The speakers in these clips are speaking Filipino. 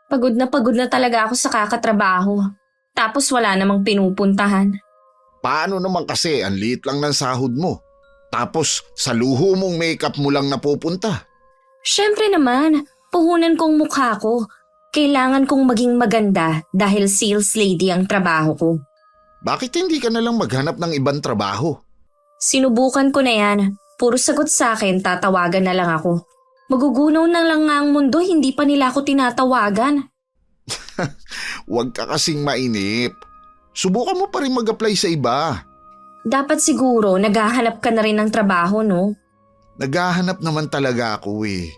Pagod na talaga ako sa kakatrabaho. Tapos wala namang pinupuntahan. Paano naman kasi ang liit lang ng sahod mo? Tapos sa luho mong makeup mo lang napupunta. Siyempre naman, puhunan kong mukha ko. Kailangan kong maging maganda dahil sales lady ang trabaho ko. Bakit hindi ka na lang maghanap ng ibang trabaho? Sinubukan ko na yan. Puro sagot sa akin, tatawagan na lang ako. Magugunaw na lang nga ang mundo, hindi pa nila ako tinatawagan. Huwag ka kasing mainip. Subukan mo pa rin mag-apply sa iba. Dapat siguro naghahanap ka na rin ng trabaho, no? Naghahanap naman talaga ako eh.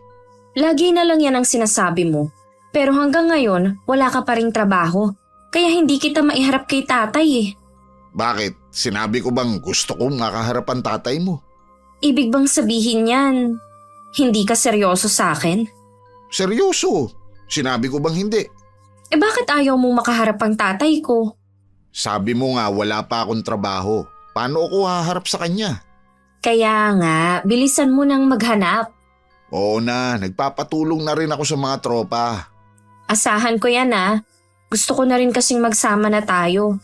Lagi na lang yan ang sinasabi mo. Pero hanggang ngayon, wala ka pa ring trabaho. Kaya hindi kita maiharap kay tatay eh. Bakit? Sinabi ko bang gusto kong makaharap ang tatay mo? Ibig bang sabihin yan, hindi ka seryoso sa akin? Seryoso? Sinabi ko bang hindi? Eh bakit ayaw mong makaharap ang tatay ko? Sabi mo nga wala pa akong trabaho. Paano ako haharap sa kanya? Kaya nga, bilisan mo nang maghanap. Oo na, nagpapatulong na rin ako sa mga tropa. Asahan ko yan ah. Gusto ko na rin kasing magsama na tayo.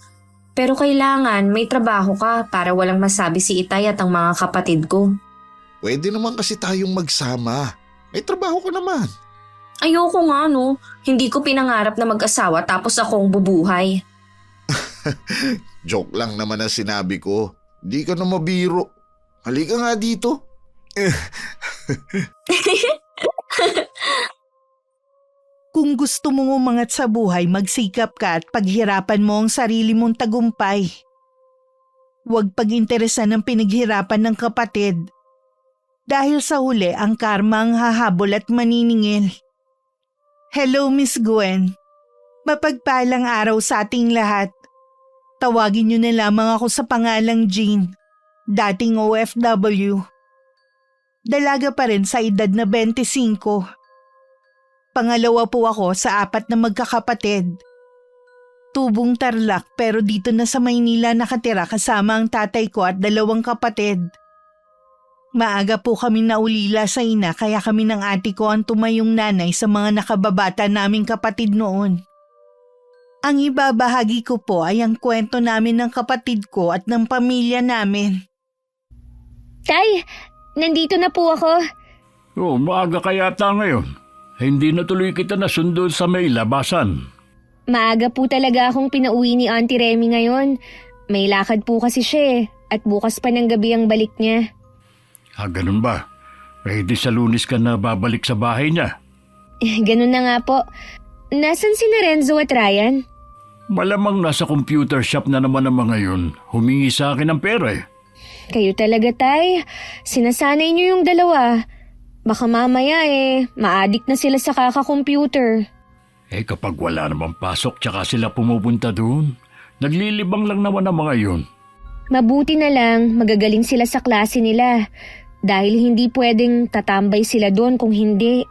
Pero kailangan may trabaho ka para walang masabi si Itay at ang mga kapatid ko. Pwede naman kasi tayong magsama. May trabaho ko naman. Ayoko nga no, hindi ko pinangarap na mag-asawa tapos akong bubuhay. Joke lang naman ang sinabi ko. Di ka na mabiro. Halika nga dito. Kung gusto mong umangat sa buhay, magsikap ka at paghirapan mo ang sarili mong tagumpay. Huwag pag-interesan ng pinaghirapan ng kapatid. Dahil sa huli, ang karma ang hahabol at maniningil. Hello, Miss Gwen. Mapagpalang araw sa ating lahat. Tawagin niyo na lamang ako sa pangalang Jean, dating OFW. Dalaga pa rin sa edad na 25. Pangalawa po ako sa 4 na magkakapatid. Tubong Tarlac pero dito na sa Maynila nakatira kasama ang tatay ko at 2 kapatid. Maaga po kami naulila sa ina kaya kami ng ate ko ang tumayong nanay sa mga nakababata naming kapatid noon. Ang ibabahagi ko po ay ang kwento namin ng kapatid ko at ng pamilya namin. Tay, nandito na po ako. Oh, maaga ka yata ngayon. Hindi na tuloy kita nasundo sa may labasan. Maaga po talaga akong pinauwi ni Auntie Remy ngayon. May lakad po kasi siya at bukas pa ng gabi ang balik niya. Ganun ba? Ready sa Lunes ka na babalik sa bahay niya? Ganun na nga po. Nasaan si Renzo at Ryan? Malamang nasa computer shop na naman ang mga yun. Humingi sa akin ng pera eh. Kayo talaga, Tay. Sinasanay niyo yung dalawa. Baka mamaya ma-addict na sila sa kaka-computer. Kapag wala namang pasok tsaka sila pumupunta doon, naglilibang lang naman ang mga yun. Mabuti na lang magagaling sila sa klase nila. Dahil hindi pwedeng tatambay sila doon kung hindi.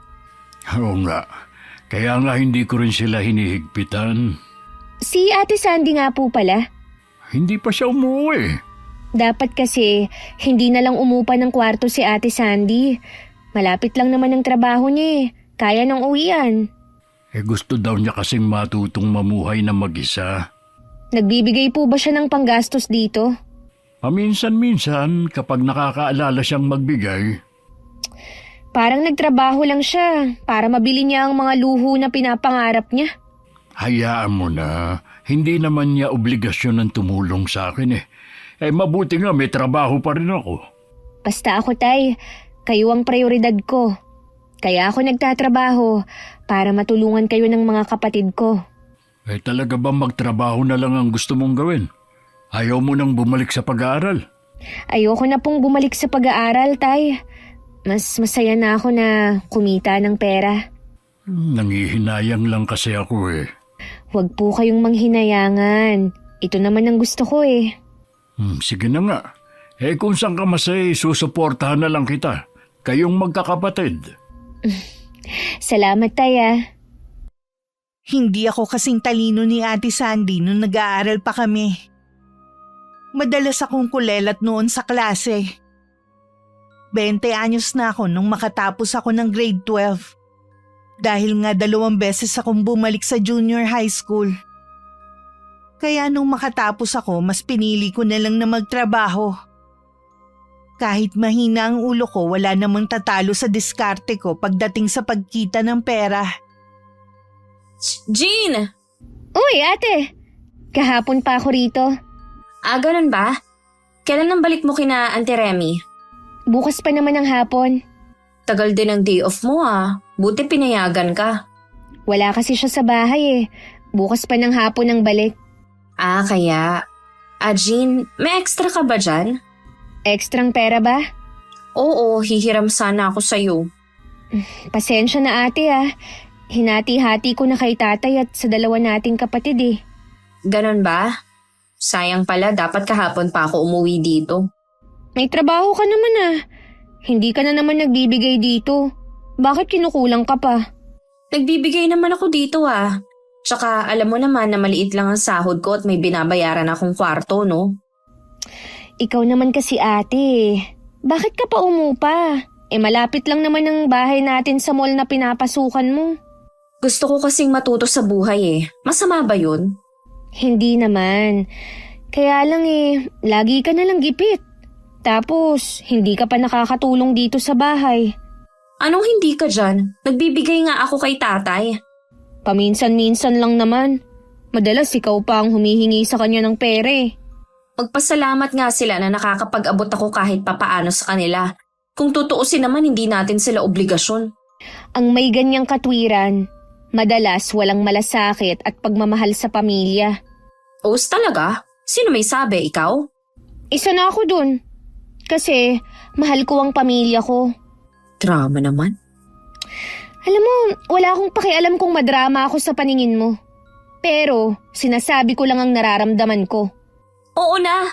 Oo nga. Kaya nga hindi ko rin sila hinihigpitan. Si Ate Sandy nga po pala. Hindi pa siya umuwi. Dapat kasi hindi na lang umupa ng kwarto si Ate Sandy. Malapit lang naman ang trabaho niya Kaya nang uwian. Gusto daw niya kasing matutong mamuhay na mag-isa. Nagbibigay po ba siya ng panggastos dito? Paminsan-minsan kapag nakakaalala siyang magbigay. Parang nagtrabaho lang siya para mabili niya ang mga luho na pinapangarap niya. Hayaan mo na. Hindi naman niya obligasyon ng tumulong sa akin mabuti nga may trabaho pa rin ako. Basta ako, Tay. Kayo ang prioridad ko. Kaya ako nagtatrabaho para matulungan kayo ng mga kapatid ko. Talaga ba magtrabaho na lang ang gusto mong gawin? Ayaw mo nang bumalik sa pag-aaral? Ayoko na pong bumalik sa pag-aaral, Tay. Mas masaya na ako na kumita ng pera. Nangihinayang lang kasi ako Huwag po kayong manghinayangan. Ito naman ang gusto ko Sige na nga. Kung saan ka masay, susuportahan na lang kita. Kayong magkakapatid. Salamat, Tay. Hindi ako kasing talino ni Ate Sandy nung nag-aaral pa kami. Madalas akong kulelat noon sa klase. 20 anyos na ako nung makatapos ako ng grade 12. Dahil nga 2 beses akong bumalik sa junior high school. Kaya nung makatapos ako, mas pinili ko na lang na magtrabaho. Kahit mahina ang ulo ko, wala namang tatalo sa diskarte ko pagdating sa pagkita ng pera. Jean! Uy, ate! Kahapon pa ako rito. Ganun ba? Kailan ang balik mo kina Auntie Remy? Bukas pa naman ang hapon. Tagal din ang day off mo Buti pinayagan ka. Wala kasi siya sa bahay eh. Bukas pa ng hapon ang balik. Kaya. Jean, may extra ka ba dyan? Ekstrang pera ba? Oo, hihiram sana ako sa'yo. Pasensya na ate Hinati-hati ko na kay tatay at sa 2 nating kapatid eh. Ganon ba? Sayang pala, dapat kahapon pa ako umuwi dito. May trabaho ka naman Hindi ka na naman nagbibigay dito. Bakit kinukulang ka pa? Nagbibigay naman ako dito Tsaka alam mo naman na maliit lang ang sahod ko at may binabayaran akong kwarto, no? Ikaw naman kasi ate. Bakit ka pa umupa? Malapit lang naman ang bahay natin sa mall na pinapasukan mo. Gusto ko kasing matuto sa buhay Masama ba yun? Hindi naman. Kaya lang lagi ka na lang gipit. Tapos, hindi ka pa nakakatulong dito sa bahay. Anong hindi ka dyan? Nagbibigay nga ako kay tatay. Paminsan-minsan lang naman. Madalas ikaw pa ang humihingi sa kanya ng pere. Magpasalamat nga sila na nakakapag-abot ako kahit papaano sa kanila. Kung tutuusin naman, hindi natin sila obligasyon. Ang may ganyang katwiran, madalas walang malasakit at pagmamahal sa pamilya. Os talaga? Sino may sabi, ikaw? Isa na ako dun. Kasi mahal ko ang pamilya ko. Drama naman. Alam mo, wala akong pakialam kung madrama ako sa paningin mo. Pero sinasabi ko lang ang nararamdaman ko. Oo na.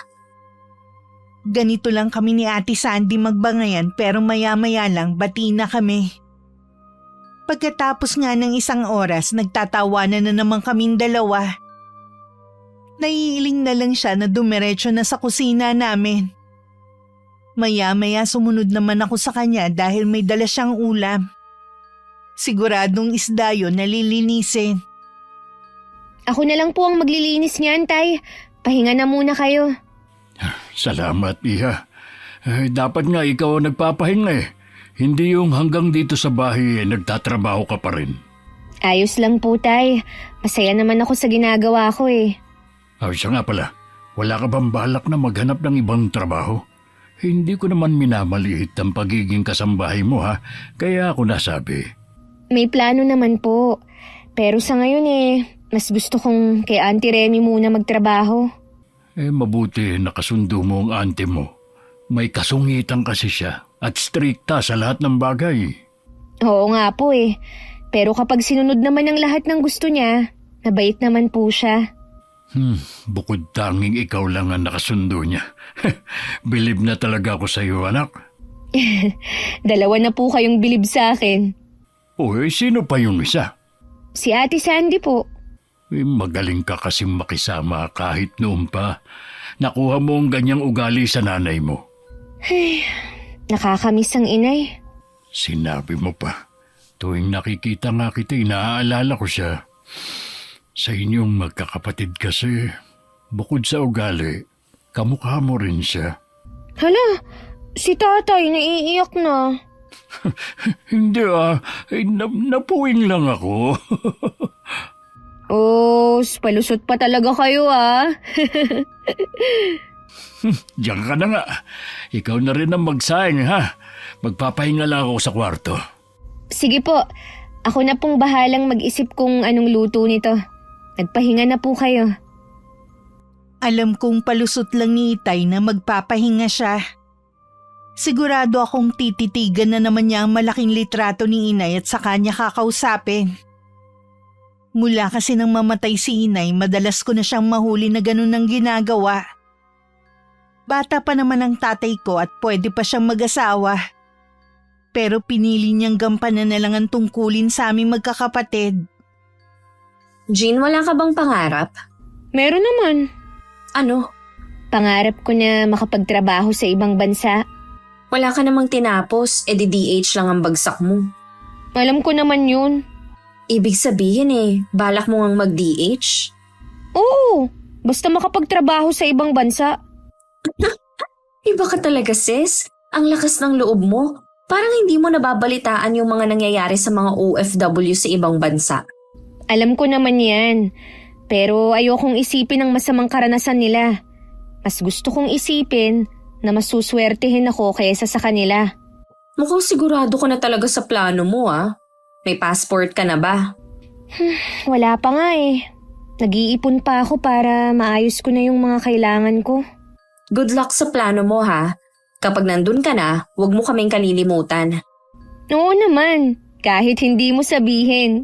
Ganito lang kami ni Ate Sandy magbangayan pero maya-maya lang bati na kami. Pagkatapos nga ng 1 oras, nagtatawanan na naman kaming 2. Naiiling na lang siya na dumiretso na sa kusina namin. Maya-maya sumunod naman ako sa kanya dahil may dala siyang ulam. Siguradong isda yun na lilinisin. Ako na lang po ang maglilinis niyan, tay. Pahinga na muna kayo. Salamat, Iha. Dapat nga ikaw ang nagpapahinga Hindi yung hanggang dito sa bahay nagtatrabaho ka pa rin. Ayos lang po, tay. Masaya naman ako sa ginagawa ko Siya nga pala, wala ka bang balak na maghanap ng ibang trabaho? Hindi ko naman minamaliit ang pagiging kasambahay mo kaya ako nasabi. May plano naman po. Pero sa ngayon mas gusto kong kay Auntie Remy muna magtrabaho. Mabuti nakasundo mo ang auntie mo. May kasungitan kasi siya at strikta sa lahat ng bagay. Oo nga po Pero kapag sinunod naman ang lahat ng gusto niya, nabait naman po siya. Bukod tanging ikaw lang ang nakasundo niya. Bilib na talaga ako sa iyo, anak. 2 na po kayong bilib sa akin. Sino pa yung isa? Si Ate Sandy po. Magaling ka kasi makisama kahit noon pa. Nakuha mo ang ganyang ugali sa nanay mo. Nakakamiss ang inay. Sinabi mo pa. Tuwing nakikita nga kita, naaalala ko siya. Sa inyong magkakapatid kasi, bukod sa ugali, kamukha mo rin siya. Hala, si tatay naiiyak na. Hindi napuwing lang ako. Palusot pa talaga kayo Diyan ka na nga. Ikaw na rin ang magsaing Magpapahinga lang ako sa kwarto. Sige po, ako na pong bahalang mag-isip kung anong luto nito. Nagpahinga na po kayo. Alam kong palusot lang ni Itay na magpapahinga siya. Sigurado akong tititigan na naman niya ang malaking litrato ni Inay at saka niya kakausapin. Mula kasi nang mamatay si Inay, madalas ko na siyang mahuli na ganun ang ginagawa. Bata pa naman ang tatay ko at pwede pa siyang mag-asawa. Pero pinili niyang gampanan na lang ang tungkulin sa aming magkakapatid. Jean, wala ka bang pangarap? Meron naman. Ano? Pangarap ko na makapagtrabaho sa ibang bansa. Wala ka namang tinapos, di DH lang ang bagsak mo. Alam ko naman yun. Ibig sabihin balak mo ngang mag-DH? Oo, basta makapagtrabaho sa ibang bansa. Iba ka talaga sis. Ang lakas ng loob mo. Parang hindi mo nababalitaan yung mga nangyayari sa mga OFW sa ibang bansa. Alam ko naman yan. Pero ayokong isipin ang masamang karanasan nila. Mas gusto kong isipin na masuswertehin ako kaysa sa kanila. Mukhang sigurado ka na talaga sa plano mo May passport ka na ba? Wala pa nga eh. Nag-iipon pa ako para maayos ko na yung mga kailangan ko. Good luck sa plano mo Kapag nandun ka na, huwag mo kaming kalilimutan. Oo naman, kahit hindi mo sabihin.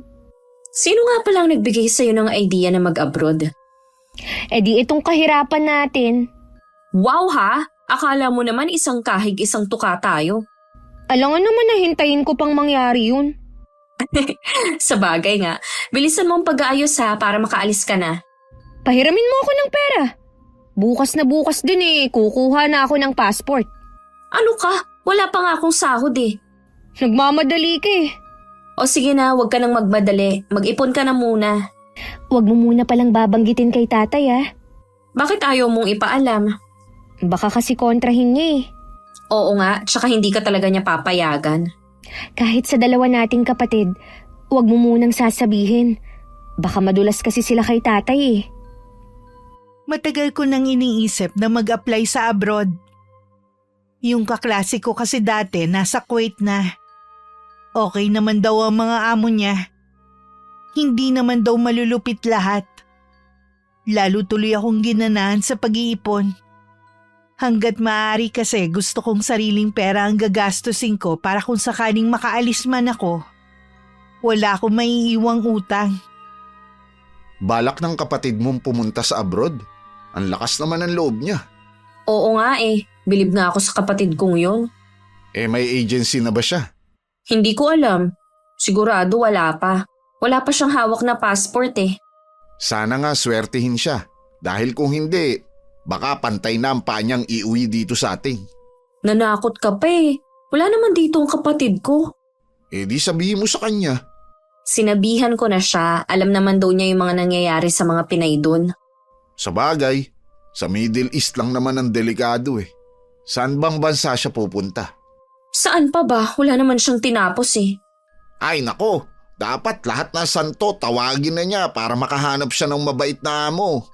Sino nga palang nagbigay sa'yo ng idea na mag-abroad? Eh di itong kahirapan natin. Wow Akala mo naman isang kahig isang tuka tayo. Alangan naman na hintayin ko pang mangyari yun. Sa bagay nga, bilisan mong pag-aayos para makaalis ka na. Pahiramin mo ako ng pera. Bukas na bukas din kukuha na ako ng passport. Ano ka? Wala pa nga akong sahod Nagmamadali ka O sige na, huwag ka nang magmadali. Mag-ipon ka na muna. Huwag mo muna palang babanggitin kay tatay Bakit ayaw mong ipaalam? Baka kasi kontrahin niya Oo nga, tsaka hindi ka talaga niya papayagan. Kahit sa dalawa nating kapatid, huwag mo munang sasabihin. Baka madulas kasi sila kay tatay Matagal ko nang iniisip na mag-apply sa abroad. Yung kaklase ko kasi dati nasa Kuwait na. Okay naman daw ang mga amo niya. Hindi naman daw malulupit lahat. Lalo tuloy akong ginanahan sa pag-iipon. Hanggat maaari kasi gusto kong sariling pera ang gagastusin ko para kung sakaling makaalis man ako, wala akong maiiwang utang. Balak ng kapatid mong pumunta sa abroad. Ang lakas naman ng loob niya. Oo nga bilib nga ako sa kapatid kong yun. May agency na ba siya? Hindi ko alam. Sigurado wala pa. Wala pa siyang hawak na passport Sana nga swertihin siya. Dahil kung hindi, baka pantay na ang panyang iuwi dito sa atin. Nanakot ka pa Wala naman dito ang kapatid ko. Di sabihin mo sa kanya. Sinabihan ko na siya. Alam naman daw niya yung mga nangyayari sa mga Pinay doon. Sa bagay, sa Middle East lang naman ang delikado Saan bang bansa siya pupunta? Saan pa ba? Wala naman siyang tinapos Ay nako, dapat lahat na santo tawagin na niya para makahanap siya ng mabait na amo.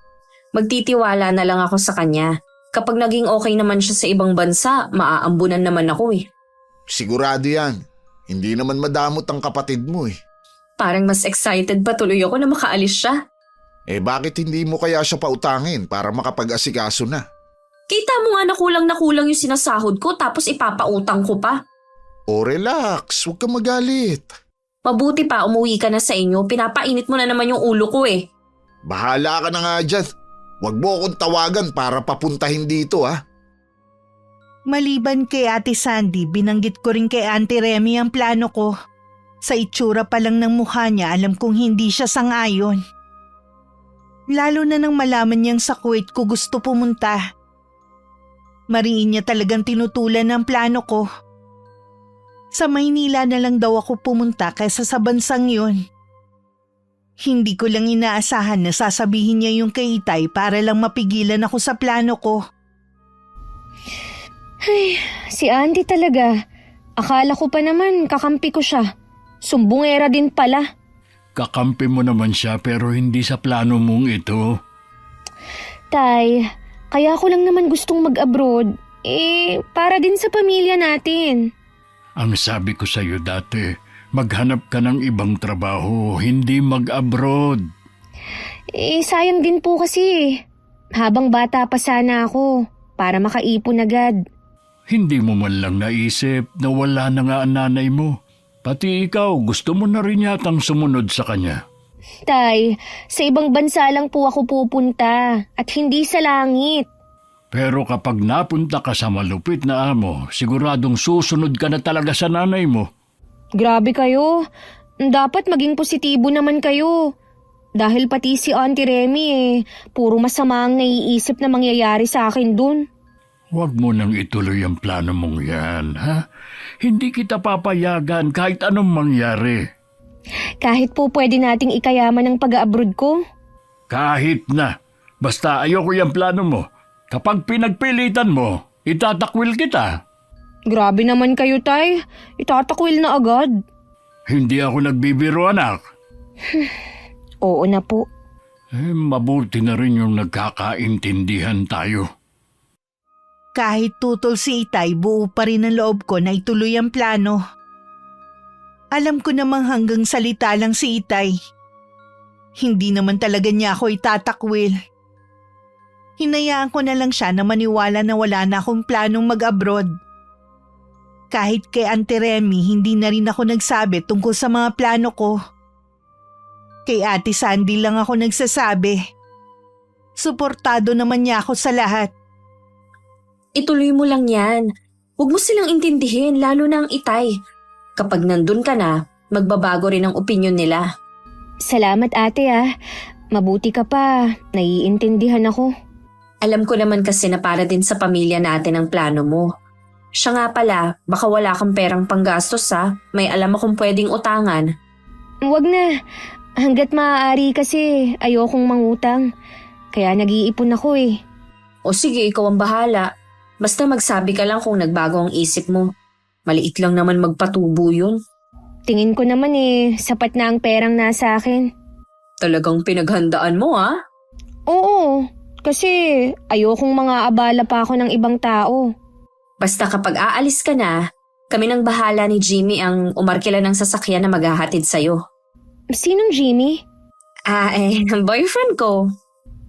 Magtitiwala na lang ako sa kanya. Kapag naging okay naman siya sa ibang bansa, maaambunan naman ako Sigurado yan. Hindi naman madamot ang kapatid mo Parang mas excited pa tuloy ako na makaalis siya. Bakit hindi mo kaya siya pautangin para makapag-asikaso na? Kita mo nga na kulang yung sinasahod ko tapos ipapautang ko pa. Relax, huwag ka magalit. Mabuti pa umuwi ka na sa inyo, pinapainit mo na naman yung ulo ko Bahala ka na nga dyan. Huwag mo akong tawagan para papuntahin dito Maliban kay Ate Sandy, binanggit ko rin kay Auntie Remy ang plano ko. Sa itsura pa lang ng mukha niya, alam kong hindi siya sang-ayon. Lalo na nang malaman niyang sa Kuwait ko gusto pumunta. Mariin niya talagang tinutulan ang plano ko. Sa Maynila na lang daw ako pumunta kaysa sa bansang yun. Hindi ko lang inaasahan na sasabihin niya yung kay Itay para lang mapigilan ako sa plano ko. Ay, si Andy talaga. Akala ko pa naman kakampi ko siya. Sumbungera din pala. Kakampi mo naman siya pero hindi sa plano mong ito. Tay, kaya ko lang naman gustong mag-abroad. Para din sa pamilya natin. Ang sabi ko sa iyo dati, maghanap ka ng ibang trabaho, hindi mag-abroad. Sayang din po kasi. Habang bata pa sana ako, para makaipon agad. Hindi mo man lang naisip na wala na nga ang nanay mo. Pati ikaw, gusto mo na rin yatang sumunod sa kanya. Tay, sa ibang bansa lang po ako pupunta at hindi sa langit. Pero kapag napunta ka sa malupit na amo, siguradong susunod ka na talaga sa nanay mo. Grabe kayo. Dapat maging positibo naman kayo. Dahil pati si Auntie Remy puro masama ang naiisip na mangyayari sa akin dun. Huwag mo nang ituloy ang plano mong yan, ha? Hindi kita papayagan kahit anong mangyari. Kahit po pwede nating ikayaman ang pag-abroad ko. Kahit na. Basta ayoko yung plano mo. Kapag pinagpilitan mo, itatakwil kita. Grabe naman kayo, Tay. Itatakwil na agad. Hindi ako nagbibiro, anak. Oo na po. Mabuti na rin yung nagkakaintindihan tayo. Kahit tutol si Itay, buo pa rin ang loob ko na ituloy ang plano. Alam ko namang hanggang salita lang si Itay. Hindi naman talaga niya ako itatakwil. Hinayaan ko na lang siya na maniwala na wala na akong planong mag-abroad. Kahit kay Auntie Remy, hindi na rin ako nagsabi tungkol sa mga plano ko. Kay Ate Sandy lang ako nagsasabi. Suportado naman niya ako sa lahat. Ituloy mo lang yan. Huwag mo silang intindihin, lalo na ang Itay. Kapag nandun ka na, magbabago rin ang opinyon nila. Salamat, ate, Mabuti ka pa. Naiintindihan ako. Alam ko naman kasi na para din sa pamilya natin ang plano mo. Siya nga pala, baka wala kang perang panggastos May alam akong pwedeng utangan. Wag na. Hanggat maaari kasi ayokong mangutang. Kaya nag-iipon ako eh. O sige, ikaw ang bahala. Basta magsabi ka lang kung nagbago ang isip mo. Maliit lang naman magpatubo yun. Tingin ko naman sapat na ang perang nasa akin. Talagang pinaghandaan mo Oo, kasi ayokong mga abala pa ako ng ibang tao. Basta kapag aalis ka na, kami nang bahala ni Jimmy ang umarkila ng sasakyan na maghahatid sa'yo. Sinong Jimmy? Boyfriend ko.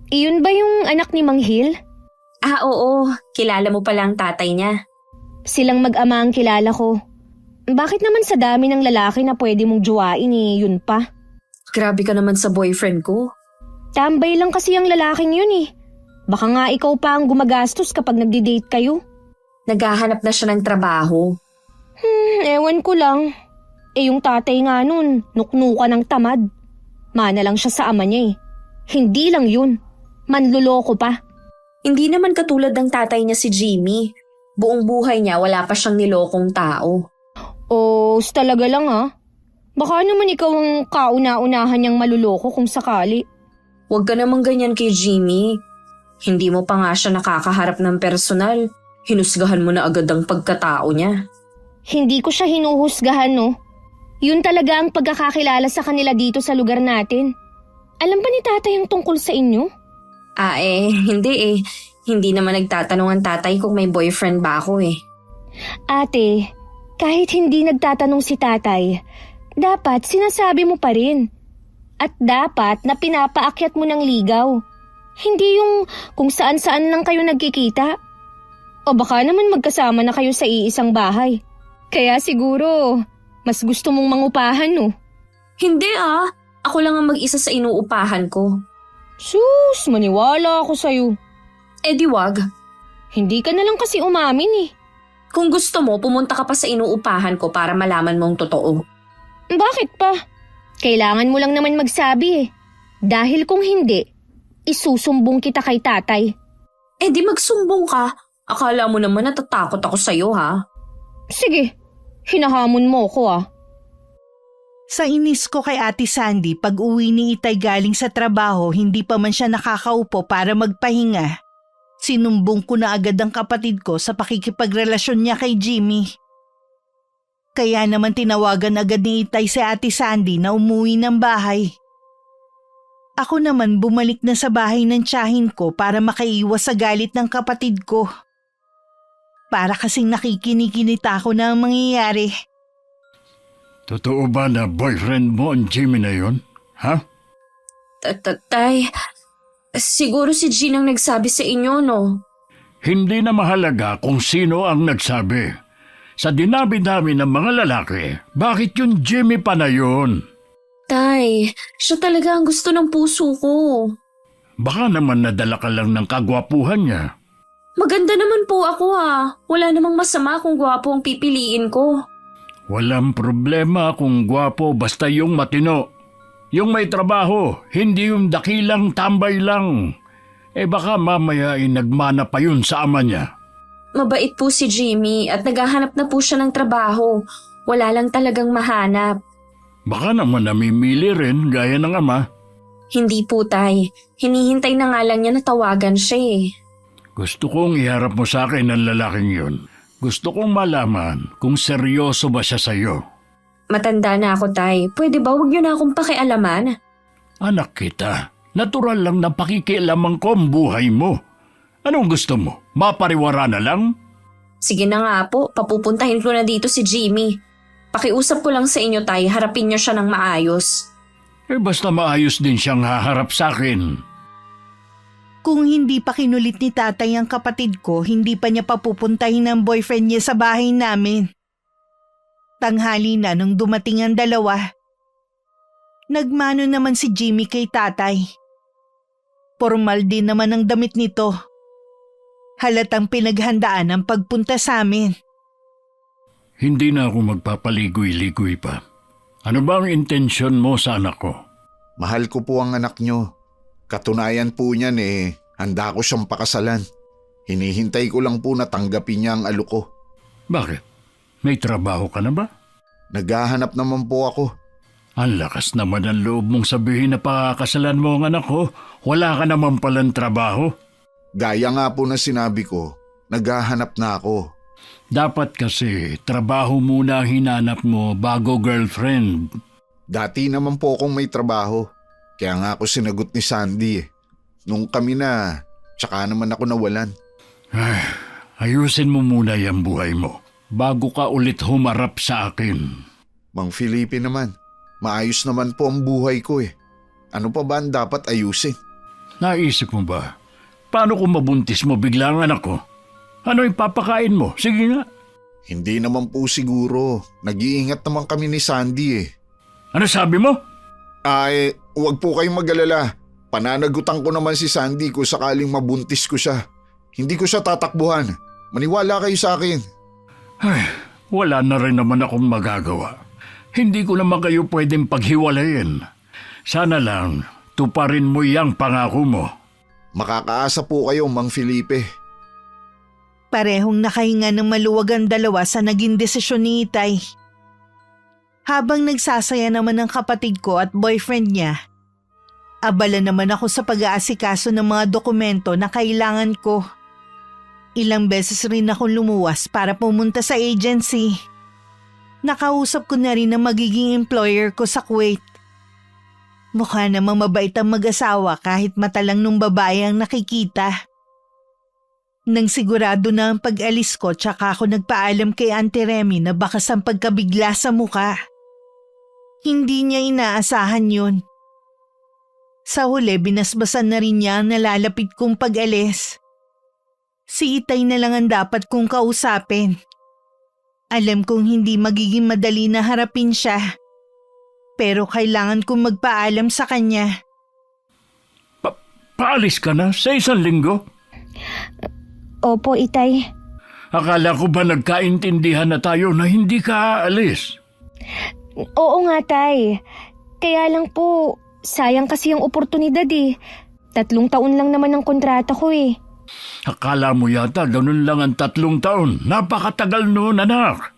Iyon ba yung anak ni Mang Hill? Oo, kilala mo pala ang tatay niya. Silang mag-ama ang kilala ko. Bakit naman sa dami ng lalaki na pwede mong juwain yun pa? Grabe ka naman sa boyfriend ko. Tambay lang kasi ang lalaking yun Baka nga ikaw pa ang gumagastos kapag nagdi-date kayo. Naghahanap na siya ng trabaho. Ewan ko lang. Yung tatay nga nun, nuknuka ng tamad. Mana lang siya sa ama niya Hindi lang yun. Manluloko pa. Hindi naman katulad ng tatay niya si Jimmy. Buong buhay niya wala pa siyang nilokong tao. Talaga lang Baka naman ikaw ang kauna-unahan niyang maluloko kung sakali. Huwag ka namang ganyan kay Jimmy. Hindi mo pa nga siya nakakaharap ng personal. Hinusgahan mo na agad ang pagkatao niya. Hindi ko siya hinuhusgahan Yun talaga ang pagkakakilala sa kanila dito sa lugar natin. Alam ba ni tatay ang tungkol sa inyo? Hindi Hindi naman nagtatanong ang tatay kung may boyfriend ba ako Ate, kahit hindi nagtatanong si tatay, dapat sinasabi mo pa rin. At dapat na pinapaakyat mo ng ligaw. Hindi yung kung saan-saan lang kayo nagkikita. O baka naman magkasama na kayo sa iisang bahay. Kaya siguro, mas gusto mong mangupahan Hindi Ako lang ang mag-isa sa inuupahan ko. Sus, maniwala ako sa'yo. Di wag. Hindi ka na lang kasi umamin Kung gusto mo, pumunta ka pa sa inuupahan ko para malaman mong totoo. Bakit pa? Kailangan mo lang naman magsabi Dahil kung hindi, isusumbong kita kay tatay. Di magsumbong ka. Akala mo naman natatakot ako sa'yo Sige, hinahamon mo ko Sa inis ko kay Ate Sandy, pag uwi ni Itay galing sa trabaho, hindi pa man siya nakakaupo para magpahinga. Sinumbong ko na agad ang kapatid ko sa pakikipagrelasyon niya kay Jimmy. Kaya naman tinawagan agad ni Itay si Ate Sandy na umuwi ng bahay. Ako naman bumalik na sa bahay ng tiyahin ko para makaiwas sa galit ng kapatid ko. Para kasing nakikinikinita ako na ang mangyayari. Totoo ba na boyfriend mo ang Jimmy na yun? Ha? Tay, siguro si Jean ang nagsabi sa inyo, no? Hindi na mahalaga kung sino ang nagsabi. Sa dinabi-dami ng mga lalaki, bakit yung Jimmy pa na yun? Tay, siya talaga ang gusto ng puso ko. Baka naman nadala ka lang ng kagwapuhan niya. Maganda naman po ako Wala namang masama kung gwapo ang pipiliin ko. Walang problema kung gwapo basta yung matino. Yung may trabaho, hindi yung dakilang tambay lang. Baka mamaya nagmana pa yun sa ama niya. Mabait po si Jimmy at naghahanap na po siya ng trabaho. Wala lang talagang mahanap. Baka naman namimili rin gaya ng ama. Hindi po, Tay. Hinihintay na nga lang niya na tawagan siya eh. Gusto kong iharap mo sa akin ang lalaking yun. Gusto kong malaman kung seryoso ba siya sa'yo. Matanda na ako, Tay. Pwede ba huwag niyo na akong pakialaman? Anak kita, natural lang na pakikialaman ko ang buhay mo. Anong gusto mo? Mapariwara na lang? Sige na nga po, papupuntahin ko na dito si Jimmy. Pakiusap ko lang sa inyo, Tay, harapin niyo siya ng maayos. Basta maayos din siyang haharap sa akin. Kung hindi pa kinulit ni tatay ang kapatid ko, hindi pa niya papupuntahin ang boyfriend niya sa bahay namin. Tanghali na nung dumating ang dalawa. Nagmano naman si Jimmy kay tatay. Formal din naman ang damit nito. Halatang pinaghandaan ang pagpunta sa amin. Hindi na ako magpapaligoy-ligoy pa. Ano ba ang intensyon mo sa anak ko? Mahal ko po ang anak nyo. Katunayan po niyan handa ko siyang pakasalan. Hinihintay ko lang po na tanggapin niya ang alok ko. Bakit? May trabaho ka na ba? Naghahanap naman po ako. Ang lakas naman ang loob mong sabihin na pakakasalan mo ang anak ko. Wala ka naman palang trabaho. Gaya nga po na sinabi ko, naghahanap na ako. Dapat kasi trabaho muna ang hinanap mo bago girlfriend. Dati naman po akong may trabaho. Kaya nga ako sinagot ni Sandy Nung kami na, tsaka naman ako nawalan. Ayusin mo muna yung buhay mo bago ka ulit humarap sa akin. Mang Felipe naman, maayos naman po ang buhay ko Ano pa ba ang dapat ayusin? Naisip mo ba? Paano kung mabuntis mo bigla ang anak ko? Ano ipapakain mo? Sige nga. Hindi naman po siguro. Nag-iingat naman kami ni Sandy Ano sabi mo? Huwag po kayong mag-alala. Pananagutan ko naman si Sandy kung sakaling mabuntis ko siya. Hindi ko siya tatakbuhan. Maniwala kayo sa akin. Wala na rin naman akong magagawa. Hindi ko naman kayo pwedeng paghiwalayin. Sana lang, tuparin mo yang pangako mo. Makakaasa po kayo, Mang Felipe. Parehong nakahinga ng maluwag ang dalawa sa naging desisyon ni Itay. Habang nagsasaya naman ang kapatid ko at boyfriend niya, abala naman ako sa pag-aasikaso ng mga dokumento na kailangan ko. Ilang beses rin akong lumuwas para pumunta sa agency. Nakausap ko na rin ang magiging employer ko sa Kuwait. Mukha namang mabait ang mag-asawa kahit mata lang nung babae ang nakikita. Nang sigurado na ang pag-alis ko, tsaka ako nagpaalam kay Auntie Remy na bakas ang pagkabigla sa muka. Hindi niya inaasahan yun. Sa huli, binasbasan na rin niya ang nalalapit kong pag-alis. Si Itay na lang ang dapat kong kausapin. Alam kong hindi magiging madali na harapin siya. Pero kailangan kong magpaalam sa kanya. Paalis ka na sa 1 linggo? Opo, Itay. Akala ko ba nagkaintindihan na tayo na hindi ka aalis? Oo nga, Tay. Kaya lang po, sayang kasi yung oportunidad 3 taon lang naman ang kontrata ko Akala mo yata ganun lang ang 3 taon. Napakatagal noon, anak.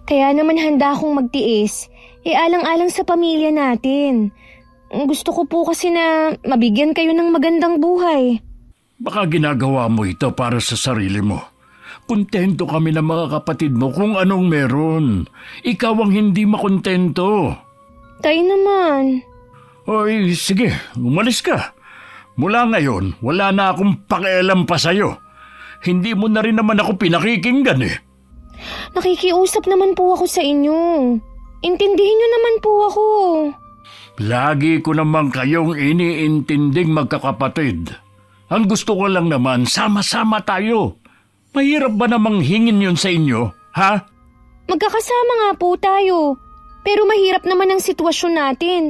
Kaya naman handa akong magtiis. Alang-alang sa pamilya natin. Gusto ko po kasi na mabigyan kayo ng magandang buhay. Baka ginagawa mo ito para sa sarili mo. Kontento kami ng mga kapatid mo kung anong meron. Ikaw ang hindi makontento. Tay naman. Oy, sige, umalis ka. Mula ngayon, wala na akong pakialam pa sa'yo. Hindi mo na rin naman ako pinakikinggan Nakikiusap naman po ako sa inyo. Intindihin niyo naman po ako. Lagi ko naman kayong iniintinding magkakapatid. Ang gusto ko lang naman, sama-sama tayo. Mahirap ba namang hingin yun sa inyo, ha? Magkakasama nga po tayo. Pero mahirap naman ang sitwasyon natin.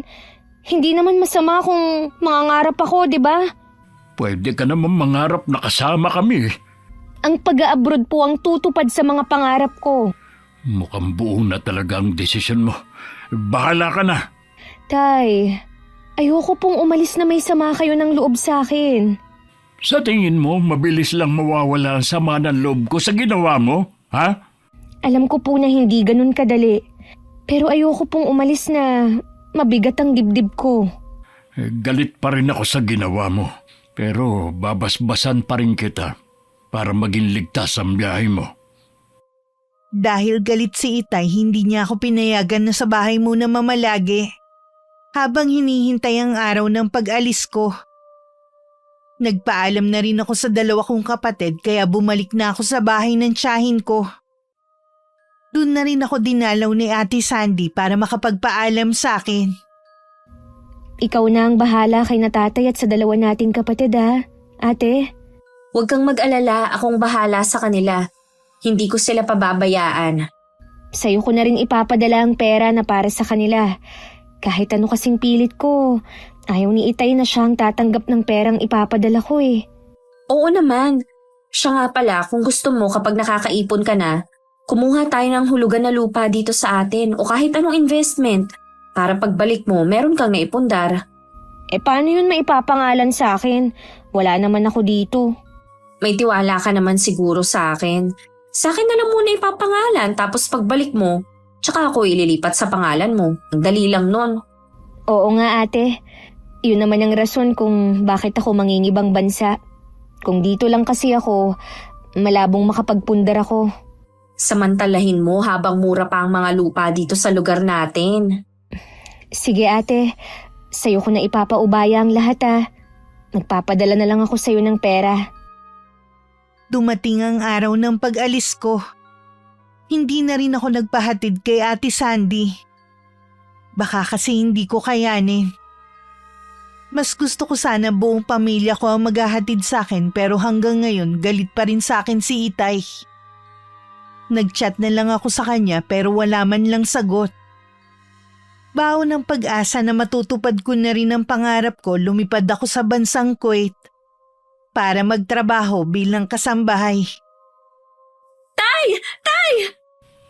Hindi naman masama kung mangangarap ako, di ba? Pwede ka naman mangarap na kasama kami. Ang pag-a-abroad po ang tutupad sa mga pangarap ko. Mukhang buo na talaga ang desisyon mo. Bahala ka na. Tay, ayoko pong umalis na may sama kayo ng loob sa akin. Sa tingin mo, mabilis lang mawawala ang sama ng loob ko sa ginawa mo, ha? Alam ko po na hindi ganun kadali. Pero ayoko pong umalis na mabigat ang dibdib ko. Galit pa rin ako sa ginawa mo. Pero babasbasan pa rin kita para maging ligtas ang biyahe mo. Dahil galit si Itay, hindi niya ako pinayagan na sa bahay muna mamalagi. Habang hinihintay ang araw ng pag-alis ko. Nagpaalam na rin ako sa dalawa kong kapatid kaya bumalik na ako sa bahay ng tiyahin ko. Doon na rin ako dinalaw ni Ate Sandy para makapagpaalam sa akin. Ikaw na ang bahala kay na tatay at sa dalawa nating kapatid ha, ate. Huwag kang mag-alala, akong bahala sa kanila. Hindi ko sila pababayaan. Sa'yo ko na rin ipapadala ang pera na para sa kanila. Kahit ano kasing pilit ko, ayaw ni Itay na siya ang tatanggap ng perang ipapadala ko eh. Oo naman. Siya nga pala, kung gusto mo kapag nakakaipon ka na, kumuha tayo ng hulugan na lupa dito sa atin o kahit anong investment. Para pagbalik mo, meron kang naipundar. Paano yun maipapangalan sa akin? Wala naman ako dito. May tiwala ka naman siguro sa akin. Sa akin na lang muna ipapangalan tapos pagbalik mo, tsaka ako ililipat sa pangalan mo. Ang dali lang nun. Oo nga ate. Yun naman ang rason kung bakit ako mangingibang bansa. Kung dito lang kasi ako, malabong makapagpundar ako. Samantalahin mo habang mura pa ang mga lupa dito sa lugar natin. Sige ate, sa'yo ko na ipapaubaya ang lahat ah. Nagpapadala na lang ako sa'yo ng pera. Dumating ang araw ng pag-alis ko. Hindi na rin ako nagpahatid kay Ate Sandy. Baka kasi hindi ko kayanin. Mas gusto ko sana buong pamilya ko ang maghahatid sa akin pero hanggang ngayon galit pa rin sa akin si Itay. Nag-chat na lang ako sa kanya pero wala man lang sagot. Baon ng pag-asa na matutupad ko na rin ang pangarap ko, lumipad ako sa bansang Kuwait para magtrabaho bilang kasambahay. Tay! Tay!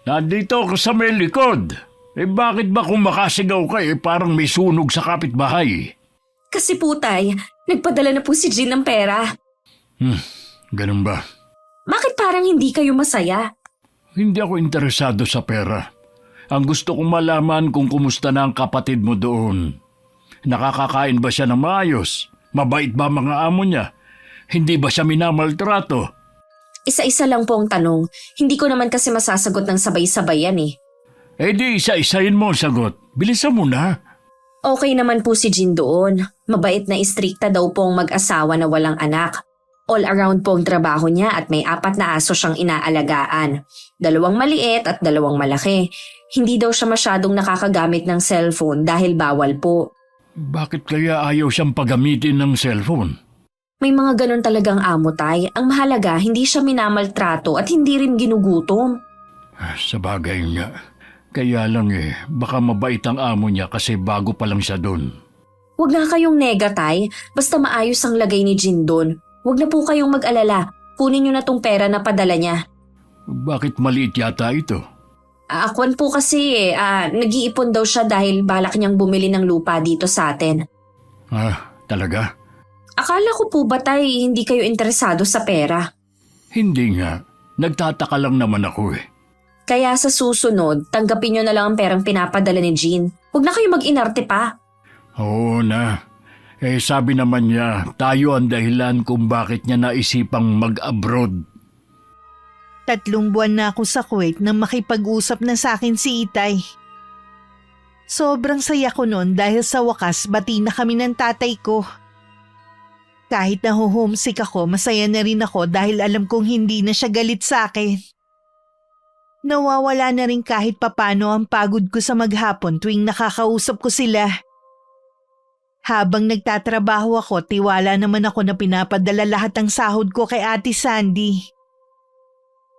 Nandito ako sa may likod. Bakit ba kung makasigaw ka parang may sunog sa kapitbahay? Kasi po tay, nagpadala na po si Jean ng pera. Ganun ba? Bakit parang hindi kayo masaya? Hindi ako interesado sa pera. Ang gusto kong malaman kung kumusta na ang kapatid mo doon. Nakakakain ba siya ng maayos? Mabait ba mga amo niya? Hindi ba siya minamaltrato? Isa-isa lang po ang tanong. Hindi ko naman kasi masasagot ng sabay-sabay yan eh. Di isa-isahin mo ang sagot. Bilisan mo na. Okay naman po si Jean doon. Mabait na istrikta daw po ang mag-asawa na walang anak. All around po ang trabaho niya at may 4 na aso siyang inaalagaan. 2 maliit at 2 malaki. Hindi daw siya masyadong nakakagamit ng cellphone dahil bawal po. Bakit kaya ayaw siyang pagamitin ng cellphone? May mga ganun talagang amo tay. Ang mahalaga, hindi siya minamaltrato at hindi rin ginugutom. Sa bagay nga. Kaya lang baka mabait ang amo niya kasi bago pa lang siya doon. Huwag na kayong nega tay. Basta maayos ang lagay ni Jean doon. Huwag na po kayong mag-alala. Kunin niyo na tong pera na padala niya. Bakit maliit yata ito? Akwan po kasi nag-iipon daw siya dahil balak niyang bumili ng lupa dito sa atin. Talaga? Akala ko po ba tay hindi kayo interesado sa pera? Hindi nga. Nagtataka lang naman ako Kaya sa susunod, tanggapin niyo na lang ang perang pinapadala ni Jean. Huwag na kayo mag-inarte pa. Oo na. Sabi naman niya, tayo ang dahilan kung bakit niya naisipang mag-abroad. 3 buwan na ako sa Kuwait nang makipag-usap na sa akin si Itay. Sobrang saya ko noon dahil sa wakas bati na kami ng tatay ko. Kahit na homesick ako, masaya na rin ako dahil alam kong hindi na siya galit sa akin. Nawawala na rin kahit papano ang pagod ko sa maghapon tuwing nakakausap ko sila. Habang nagtatrabaho ako, tiwala naman ako na pinapadala lahat ng sahod ko kay Ate Sandy.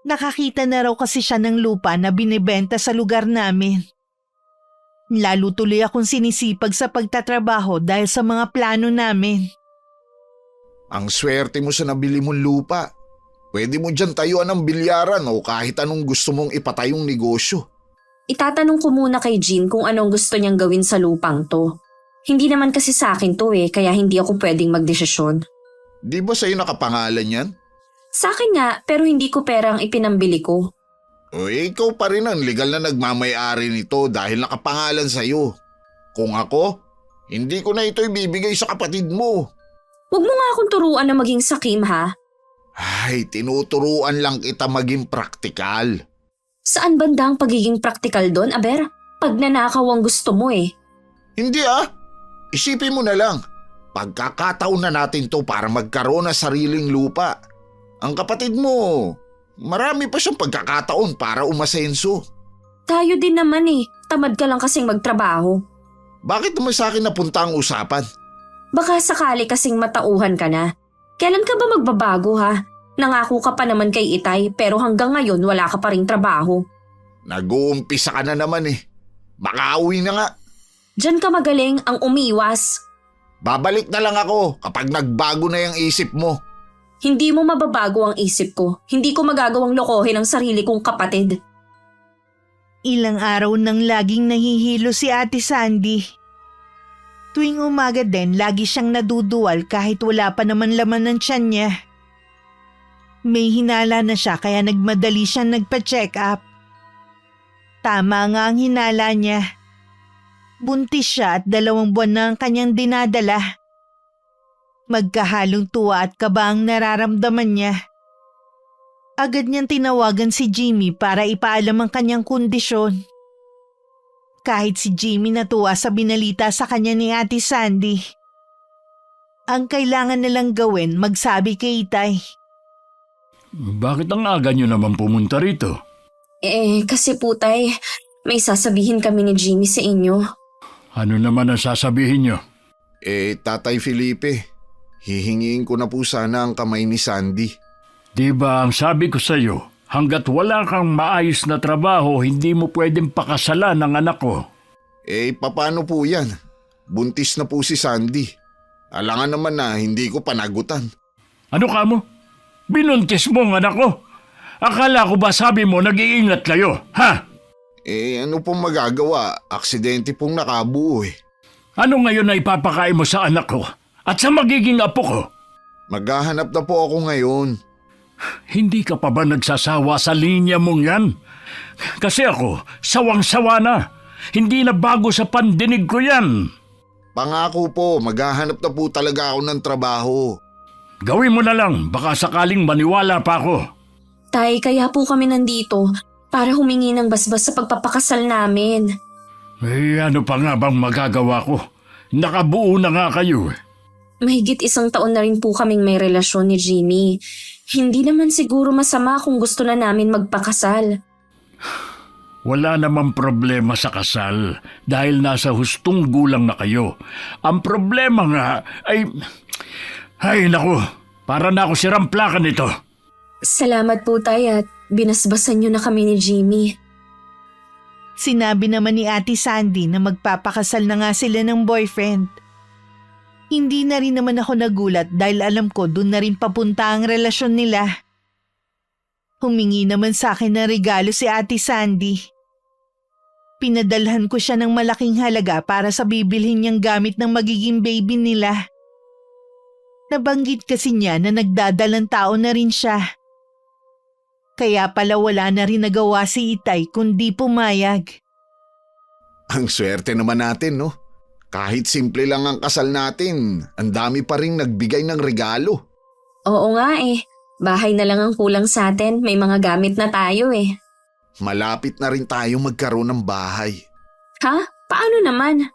Nakakita na raw kasi siya ng lupa na binibenta sa lugar namin. Lalo tuloy akong sinisipag sa pagtatrabaho dahil sa mga plano namin. Ang swerte mo sa nabili mong lupa. Pwede mo dyan tayuan ng bilyaran o kahit anong gusto mong ipatayong negosyo. Itatanong ko muna kay Jean kung anong gusto niyang gawin sa lupang to. Hindi naman kasi sa akin to kaya hindi ako pwedeng magdesisyon. Di ba sa'yo nakapangalan yan? Sa akin nga, pero hindi ko perang ipinambili ko. O ikaw pa rin ang legal na nagmamay-ari nito dahil nakapangalan sa'yo. Kung ako, hindi ko na ito ibibigay sa kapatid mo. Huwag mo nga akong turuan na maging sakim ha. Ay, tinuturuan lang kita maging praktikal. Saan banda ang pagiging praktikal doon, Aber? Pag nanakaw ang gusto mo eh. Hindi Isipin mo na lang. Pagkakataon na natin to para magkaroon ng sariling lupa. Ang kapatid mo, marami pa siyang pagkakataon para umasenso. Tayo din naman eh. Tamad ka lang kasing magtrabaho. Bakit naman sa akin napunta ang usapan? Baka sakali kasing matauhan ka na. Kailan ka ba magbabago ha? Nangako ka pa naman kay Itay pero hanggang ngayon wala ka pa ring trabaho. Nag-uumpisa ka na naman eh. Makauwi na nga. Diyan ka magaling ang umiwas. Babalik na lang ako kapag nagbago na yung isip mo. Hindi mo mababago ang isip ko. Hindi ko magagawang lokohin ang sarili kong kapatid. Ilang araw nang laging nahihilo si Ate Sandy. Tuwing umaga din, lagi siyang naduduwal kahit wala pa naman laman ng tiyan niya. May hinala na siya kaya nagmadali siyang nagpa-check up. Tama nga ang hinala niya. Buntis siya at 2 buwan na ang kanyang dinadala. Magkahalong tuwa at kaba ang nararamdaman niya. Agad niyang tinawagan si Jimmy para ipaalam ang kanyang kondisyon. Kahit si Jimmy natuwa sa binalita sa kanya ni Ate Sandy. Ang kailangan nilang gawin, magsabi kay Itay. Bakit ang aga nyo naman pumunta rito? Kasi po tay, may sasabihin kami ni Jimmy sa inyo. Ano naman ang sasabihin nyo? Tatay Felipe, hihingiin ko na po sana ang kamay ni Sandy. Di ba ang sabi ko sa'yo, hanggat wala kang maayos na trabaho, hindi mo pwedeng pakasalan ng anak ko. Paano po yan? Buntis na po si Sandy. Alangan naman na hindi ko panagutan. Ano ka mo? Binuntis mo ang anak ko? Akala ko ba sabi mo nag-iingat kayo, ha? Ano pong magagawa? Aksidente pong nakabuo eh. Ano ngayon na ipapakain mo sa anak ko? At sa magiging apo ko? Maghahanap na po ako ngayon. Hindi ka pa ba nagsasawa sa linya mong yan? Kasi ako, sawang-sawa na. Hindi na bago sa pandinig ko yan. Pangako po, maghahanap na po talaga ako ng trabaho. Gawin mo na lang, baka sakaling maniwala pa ako. Tay, kaya po kami nandito para humingi ng basbas sa pagpapakasal namin. Ano pa nga bang magagawa ko? Nakabuo na nga kayo. Mahigit 1 taon na rin po kaming may relasyon ni Jimmy. Hindi naman siguro masama kung gusto na namin magpakasal. Wala namang problema sa kasal dahil nasa hustong gulang na kayo. Ang problema nga ay... Ay naku, para na ako siramplakan nito. Salamat po tay at binasbasan niyo na kami ni Jimmy. Sinabi naman ni Ate Sandy na magpapakasal na nga sila ng boyfriend. Hindi na rin naman ako nagulat dahil alam ko doon na rin papunta ang relasyon nila. Humingi naman sa akin ng regalo si Ate Sandy. Pinadalhan ko siya ng malaking halaga para sa bibilhin niyang gamit ng magiging baby nila. Nabanggit kasi niya na nagdadalang tao na rin siya. Kaya pala wala na rin nagawa si Itay kundi pumayag. Ang swerte naman natin, no? Kahit simple lang ang kasal natin, ang dami pa rin nagbigay ng regalo. Oo nga eh. Bahay na lang ang kulang sa atin. May mga gamit na tayo eh. Malapit na rin tayo magkaroon ng bahay. Ha? Paano naman?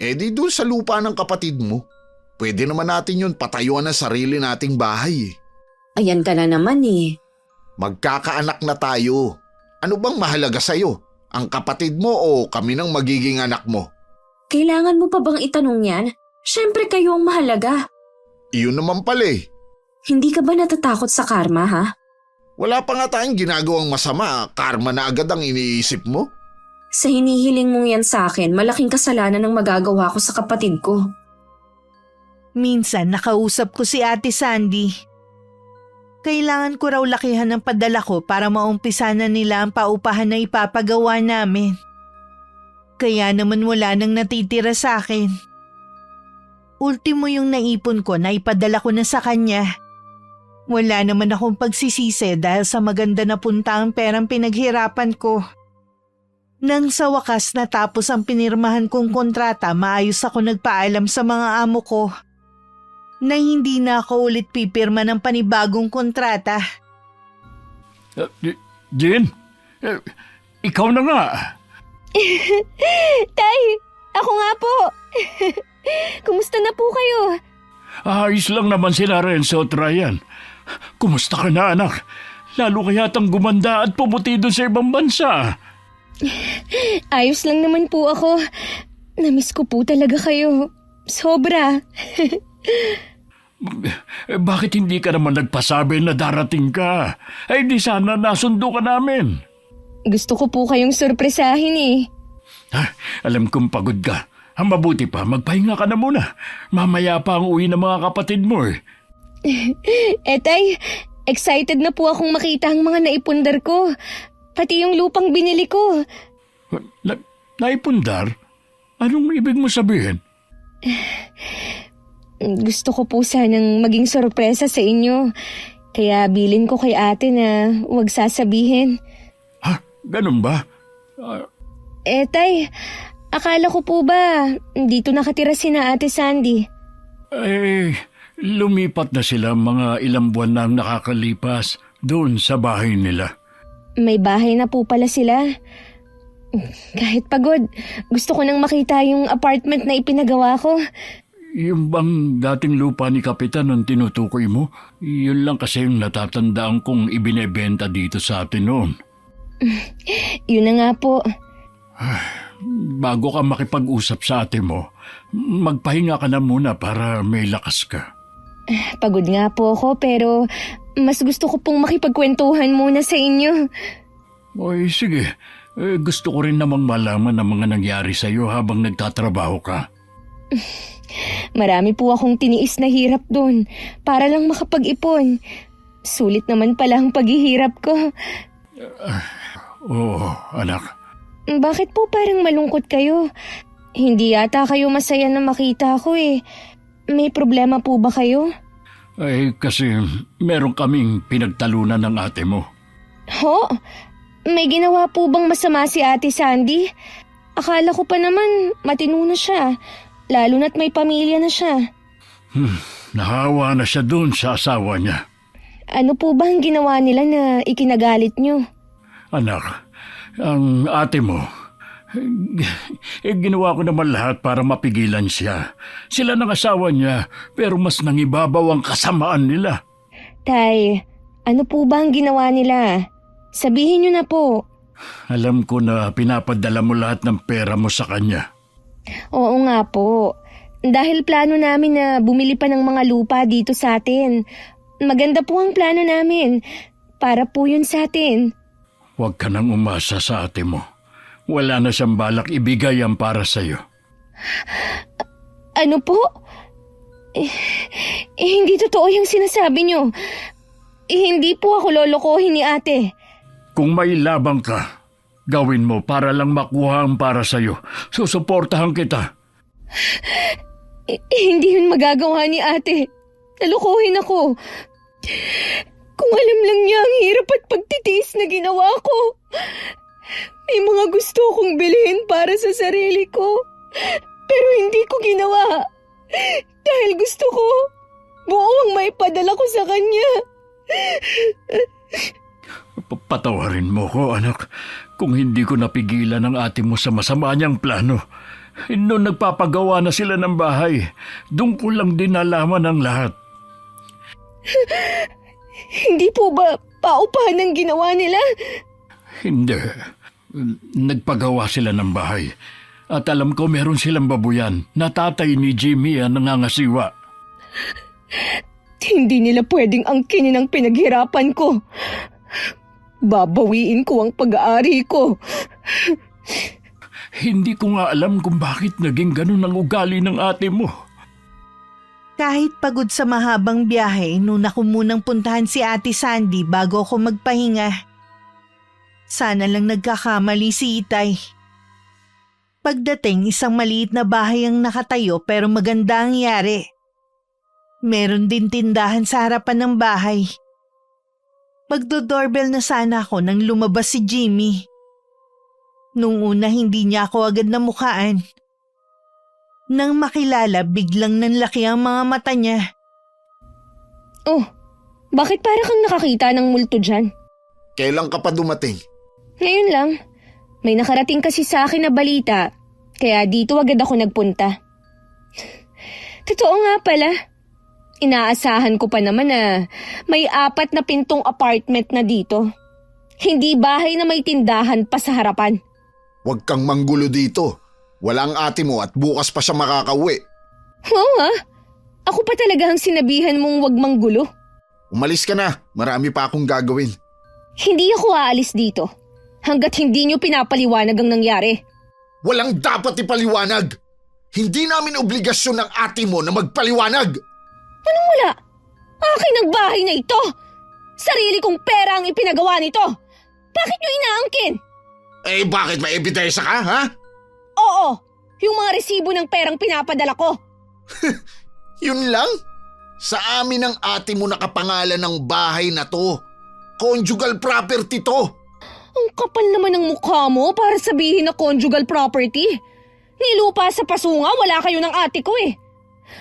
Di doon sa lupa ng kapatid mo. Pwede naman natin yun patayuan ng sarili nating bahay. Ayan ka na naman eh. Magkakaanak na tayo. Ano bang mahalaga sa'yo? Ang kapatid mo o kami ng magiging anak mo? Kailangan mo pa bang itanong yan? Siyempre kayo ang mahalaga. Iyon naman pala eh. Hindi ka ba natatakot sa karma ha? Wala pa nga tayong ginagawang masama, karma na agad ang iniisip mo? Sa hinihiling mong yan sa akin, malaking kasalanan ang magagawa ko sa kapatid ko. Minsan nakausap ko si Ate Sandy. Kailangan ko raw lakihan ng padala ko para maumpisa na nila ang paupahan na ipapagawa namin. Kaya naman wala nang natitira sa akin. Ultimo yung naipon ko na ipadala ko na sa kanya. Wala naman akong pagsisisi dahil sa maganda na punta ang perang pinaghirapan ko. Nang sa wakas natapos ang pinirmahan kong kontrata, maayos ako nagpaalam sa mga amo ko na hindi na ako ulit pipirma ng panibagong kontrata. Jen, ikaw na nga. Tay, ako nga po. Kumusta na po kayo? Ayos lang naman sila Renzo at Ryan. Kumusta ka na anak? Lalo kayatang gumanda at pumuti doon sa ibang bansa. Ayos lang naman po ako. Namiss ko po talaga kayo. Sobra. Bakit hindi ka naman nagpasabi na darating ka? Ay di sana nasundo ka namin. Gusto ko po kayong sorpresahin eh. Alam kong pagod ka. Ang mabuti pa, magpahinga ka na muna. Mamaya pa ang uwi ng mga kapatid mo eh. Tay, excited na po akong makita ang mga naipundar ko. Pati yung lupang binili ko. Naipundar? Anong ibig mo sabihin? Gusto ko po sanang maging sorpresa sa inyo. Kaya bilin ko kay ate na huwag sasabihin. Ha? Ganun ba? Tay, akala ko po ba dito nakatira sina Ate Sandy? Lumipat na sila mga ilang buwan na ang nakakalipas doon sa bahay nila. May bahay na po pala sila. Kahit pagod, gusto ko nang makita yung apartment na ipinagawa ko. Yung bang dating lupa ni Kapitan ang tinutukoy mo? Yun lang kasi yung natatandaan kong ibinebenta dito sa atin noon. Yun na nga po. Bago ka makipag-usap sa ate mo, magpahinga ka na muna para may lakas ka. Pagod nga po ako pero mas gusto ko pong makipagkwentuhan muna sa inyo. Oy, sige. Gusto ko rin namang malaman ang mga nangyari sa iyo habang nagtatrabaho ka. Marami po akong tiniis na hirap doon para lang makapag-ipon. Sulit naman pala ang paghihirap ko. Oo, anak. Bakit po parang malungkot kayo? Hindi yata kayo masaya na makita ko eh. May problema po ba kayo? Ay, kasi meron kaming pinagtalunan ng ate mo. Ho? May ginawa po bang masama si Ate Sandy? Akala ko pa naman matino na siya, lalo na't may pamilya na siya. Nahawa na siya doon sa asawa niya. Ano po ba ang ginawa nila na ikinagalit niyo? Anak, ang ate mo, ginawa ko naman lahat para mapigilan siya. Sila ng asawa niya, pero mas nangibabaw ang kasamaan nila. Tay, ano po ba ang ginawa nila? Sabihin niyo na po. Alam ko na pinapadala mo lahat ng pera mo sa kanya. Oo nga po. Dahil plano namin na bumili pa ng mga lupa dito sa atin. Maganda po ang plano namin. Para po yun sa atin. Huwag ka nang umasa sa ate mo. Wala na siyang balak ibigay ang para sa'yo. Ano po? Hindi totoo yung sinasabi niyo. Hindi po ako lolokohin ni ate. Kung may labang ka, gawin mo para lang makuha ang para sa'yo. Susuportahan kita. Hindi yun magagawa ni ate. Nalukuhin ako. Kung alam lang niya ang hirap at pagtitiis na ginawa ko. May mga gusto kong bilhin para sa sarili ko. Pero hindi ko ginawa. Dahil gusto ko buong maipadala ko sa kanya. Patawarin mo ko, anak. Kung hindi ko napigilan ang ate mo sa masama niyang plano. Noon nagpapagawa na sila ng bahay, doon ko lang din nalaman ang lahat. Hindi po ba paupahan ang ginawa nila? Hindi. Nagpagawa sila ng bahay. At alam ko meron silang babuyan na tatay ni Jimmy ang nangangasiwa. Hindi nila pwedeng angkinin ang pinaghirapan ko. Babawiin ko ang pag-aari ko. Hindi ko nga alam kung bakit naging ganun ang ugali ng ate mo. Kahit pagod sa mahabang biyahe, nuna ko munang puntahan si Ate Sandy bago ako magpahinga. Sana lang nagkakamali si Itay. Pagdating, isang maliit na bahay ang nakatayo pero maganda ang yari. Meron din tindahan sa harapan ng bahay. Magdo-doorbell na sana ako nang lumabas si Jimmy. Nung una hindi niya ako agad namukhaan. Nang makilala, biglang nanlaki ang mga mata niya. Oh, bakit para kang nakakita ng multo dyan? Kailan ka pa dumating? Ngayon lang. May nakarating kasi sa akin na balita, kaya dito agad ako nagpunta. Totoo nga pala. Inaasahan ko pa naman na may 4 na pintong apartment na dito. Hindi bahay na may tindahan pa sa harapan. Huwag kang manggulo dito. Wala ang ate mo at bukas pa siya makakauwi. Oo nga. Ako pa talaga ang sinabihan mong wag manggulo. Umalis ka na. Marami pa akong gagawin. Hindi ako aalis dito hanggat hindi niyo pinapaliwanag ang nangyari. Walang dapat ipaliwanag. Hindi namin obligasyon ng ate mo na magpaliwanag. Anong wala? Akin ang bahay na ito. Sarili kong pera ang ipinagawa nito. Bakit niyo inaangkin? Eh bakit may ebidensya ka, ha? Oo, yung mga resibo ng perang pinapadala ko. Yun lang? Sa amin ng ate mo nakapangalan ng bahay na to. Conjugal property to. Ang kapal naman ng mukha mo para sabihin na conjugal property. Nilupa sa pasunga, wala kayo ng ate ko eh.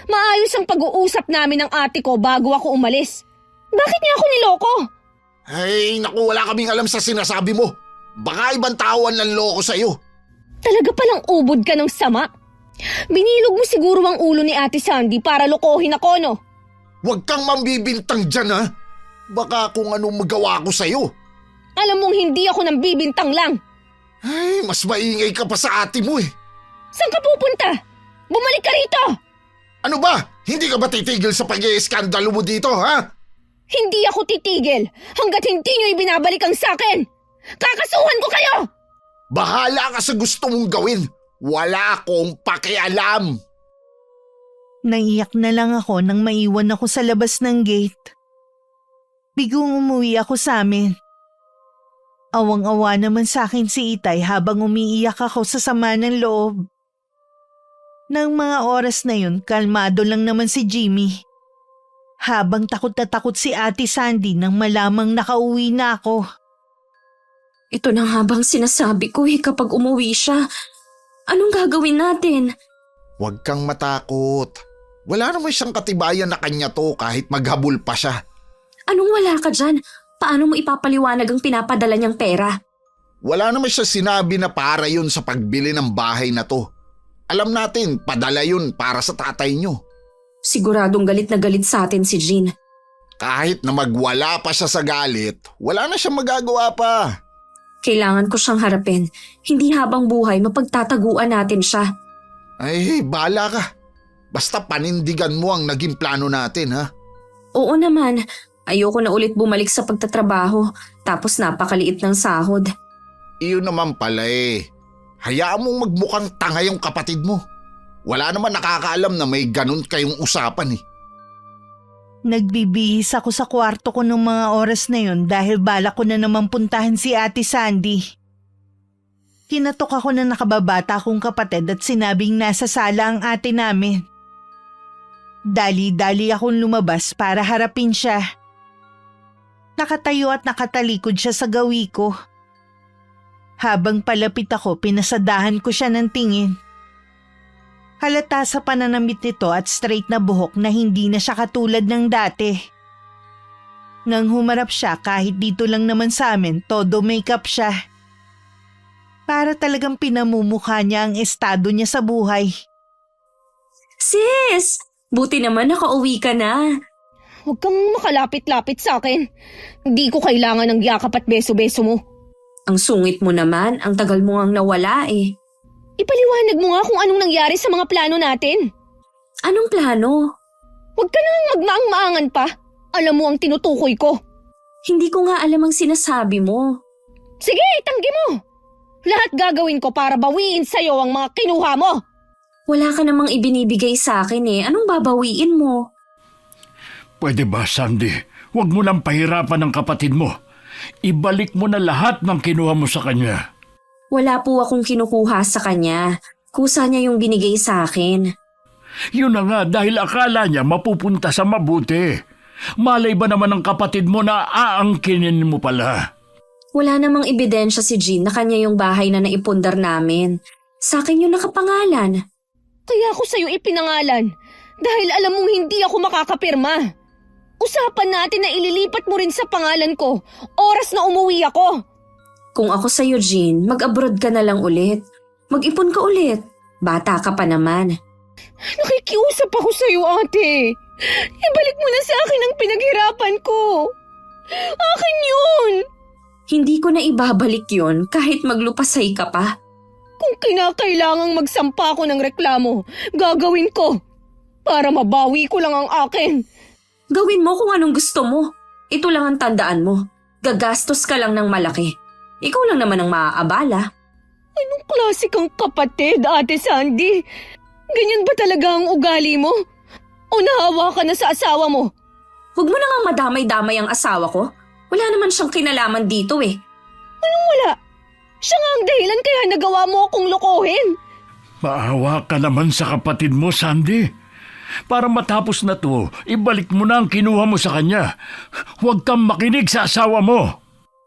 Maayos ang pag-uusap namin ng ate ko bago ako umalis. Bakit niya ako niloko? Ay, naku, wala kaming alam sa sinasabi mo. Baka ibang tao ang nanloko sa'yo. Talaga palang ubod ka ng sama. Binilog mo siguro ang ulo ni Ate Sandy para lokohin ako, no? Huwag kang mambibintang dyan, ha? Baka kung anong magawa ko sa'yo. Alam mong hindi ako nang bibintang lang. Ay, mas maingay ka pa sa ate mo eh. Saan ka pupunta? Bumalik ka rito! Ano ba? Hindi ka ba titigil sa pag-iiskandalo mo dito, ha? Hindi ako titigil hanggat hindi niyo ibinabalik ang sakin. Kakasuhan ko kayo! Bahala ka sa gusto mong gawin. Wala akong pakialam. Naiyak na lang ako nang maiwan ako sa labas ng gate. Bigong umuwi ako sa amin. Awang-awa naman sa akin si Itay habang umiiyak ako sa sama ng loob. Nang mga oras na yun, kalmado lang naman si Jimmy. Habang takot na takot si Ate Sandy nang malamang nakauwi na ako. Ito na nga bang sinasabi ko kapag umuwi siya. Anong gagawin natin? Huwag kang matakot. Wala naman siyang katibayan na kanya to kahit maghabol pa siya. Anong wala ka dyan? Paano mo ipapaliwanag ang pinapadala niyang pera? Wala naman siya sinabi na para yun sa pagbili ng bahay na to. Alam natin, padala yun para sa tatay niyo. Siguradong galit na galit sa atin si Jean. Kahit na magwala pa siya sa galit, wala na siyang magagawa pa. Kailangan ko siyang harapin. Hindi habang buhay mapagtataguan natin siya. Ay, bahala ka. Basta panindigan mo ang naging plano natin, ha? Oo naman. Ayoko na ulit bumalik sa pagtatrabaho. Tapos napakaliit ng sahod. Iyon naman pala eh. Hayaan mong magmukhang tanga yung kapatid mo. Wala naman nakakaalam na may ganun kayong usapan eh. Nagbibihis ako sa kwarto ko ng mga oras na yun dahil balak ko na naman puntahan si Ate Sandy. Kinatok ako na nakababata kong kapatid at sinabing nasa sala ang ate namin. Dali-dali akong lumabas para harapin siya. Nakatayo at nakatalikod siya sa gawi ko. Habang palapit ako, pinasadahan ko siya ng tingin. Halata sa pananamit nito at straight na buhok na hindi na siya katulad ng dati. Nang humarap siya kahit dito lang naman sa amin, todo makeup siya. Para talagang pinamumukha niya ang estado niya sa buhay. Sis! Buti naman nakauwi ka na. Huwag kang makalapit-lapit sa akin. Hindi ko kailangan ng yakap at beso-beso mo. Ang sungit mo naman, ang tagal mo ngang nawala eh. Ipaliwanag mo nga kung anong nangyari sa mga plano natin. Anong plano? Huwag ka nang magmaang-maangan pa. Alam mo ang tinutukoy ko. Hindi ko nga alam ang sinasabi mo. Sige, tanggi mo. Lahat gagawin ko para bawiin sa'yo ang mga kinuha mo. Wala ka namang ibinibigay sa akin eh. Anong babawiin mo? Pwede ba, Sandy? Huwag mo nang pahirapan ng kapatid mo. Ibalik mo na lahat ng kinuha mo sa kanya. Wala po akong kinukuha sa kanya. Kusa niya yung binigay sa akin. Yun na nga dahil akala niya mapupunta sa mabuti. Malay ba naman ng kapatid mo na aangkinin mo pala? Wala namang ebidensya si Jean na kanya yung bahay na naipundar namin. Sa akin yung nakapangalan. Kaya ako sa'yo ipinangalan dahil alam mong hindi ako makakapirma. Usapan natin na ililipat mo rin sa pangalan ko oras na umuwi ako. Kung ako sa'yo, Jean, mag-abroad ka na lang ulit. Mag-ipon ka ulit. Bata ka pa naman. Nakikiusap ako sa'yo, ate. Ibalik mo na sa akin ang pinaghirapan ko. Akin yun. Hindi ko na ibabalik yun kahit maglupasay ka pa. Kung kinakailangang magsampa ako ng reklamo, gagawin ko. Para mabawi ko lang ang akin. Gawin mo kung anong gusto mo. Ito lang ang tandaan mo. Gagastos ka lang ng malaki. Ikaw lang naman ang maaabala. Anong klase kang kapatid, Ate Sandy? Ganyan ba talaga ang ugali mo? O nahawa ka na sa asawa mo? Huwag mo na nga madamay-damay ang asawa ko. Wala naman siyang kinalaman dito eh. Anong wala? Siya nga ang dahilan kaya nagawa mo akong lokohin. Maawa ka naman sa kapatid mo, Sandy. Para matapos na to, ibalik mo na ang kinuha mo sa kanya. Huwag kang makinig sa asawa mo.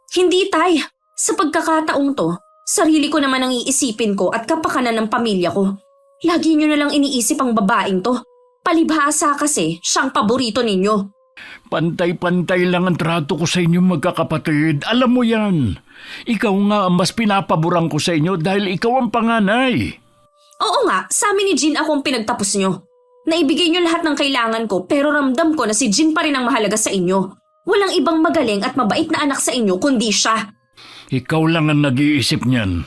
Hindi, Tay. Sa pagkakataong to, sarili ko naman ang iisipin ko at kapakanan ng pamilya ko. Lagi nyo na lang iniisip ang babaeng to. Palibhasa kasi siyang paborito ninyo. Pantay-pantay lang ang trato ko sa inyong magkakapatid. Alam mo yan. Ikaw nga ang mas pinapaboran ko sa inyo dahil ikaw ang panganay. Oo nga, sa amin ni Jean akong pinagtapos nyo. Naibigay nyo lahat ng kailangan ko pero ramdam ko na si Jean pa rin ang mahalaga sa inyo. Walang ibang magaling at mabait na anak sa inyo kundi siya. Ikaw lang ang nag-iisip niyan.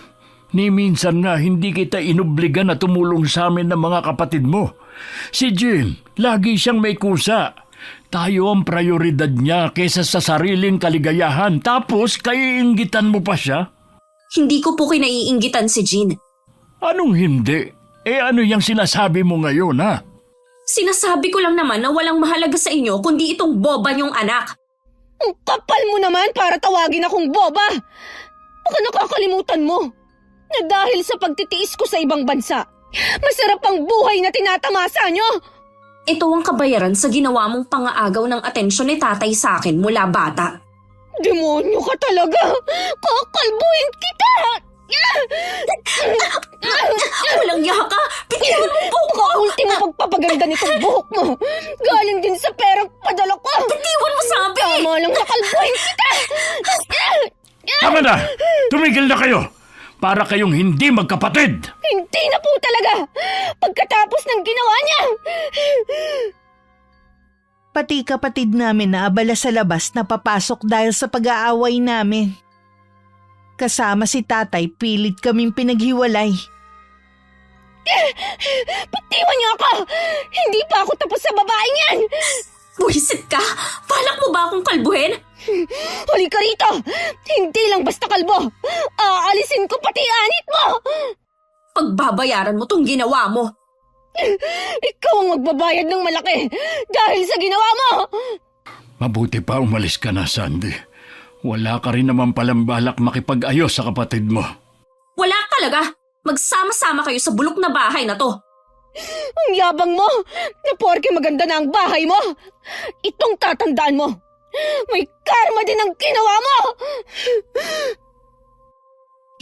Ni minsan nga hindi kita inubligan na tumulong sa amin ng mga kapatid mo. Si Jean, lagi siyang may kusa. Tayo ang prioridad niya kaysa sa sariling kaligayahan. Tapos kaiinggitan mo pa siya? Hindi ko po kinaiinggitan si Jean. Anong hindi? Ano yung sinasabi mo ngayon, ha? Sinasabi ko lang naman na walang mahalaga sa inyo kundi itong boba niyong anak. Ang kapal mo naman para tawagin akong boba. Baka nakakalimutan mo na dahil sa pagtitiis ko sa ibang bansa, masarap ang buhay na tinatamasa nyo. Ito ang kabayaran sa ginawa mong pangaagaw ng atensyon ni tatay sa akin mula bata. Demonyo ka talaga! Kakalbuhin kita! Walang yaka! Bitiwan mo po ko! Ultimo pagpapaganda nitong buhok mo! Galing din sa perang padala ko! Bitiwan mo sabi! Tama lang kakalbuhin kita! Tama na! Tumigil na kayo! Para kayong hindi magkapatid! Hindi na po talaga! Pagkatapos ng ginawa niya! Pati kapatid namin na abala sa labas na papasok dahil sa pag-aaway namin. Kasama si tatay, pilit kaming pinaghiwalay. Bitiwan niyo ako! Hindi pa ako tapos sa babaeng yan! Buwisit ka! Balak mo ba akong kalbuhin? Huli ka rito! Hindi lang basta kalbo! Aalisin ko pati anit mo! Pagbabayaran mo tong ginawa mo. Ikaw ang magbabayad ng malaki dahil sa ginawa mo! Mabuti pa umalis ka na, Sandy. Wala ka rin naman palang balak makipag-ayos sa kapatid mo. Wala talaga! Magsama-sama kayo sa bulok na bahay na to. Ang yabang mo na porke maganda na ang bahay mo! Itong tatandaan mo! May karma din ang ginawa mo!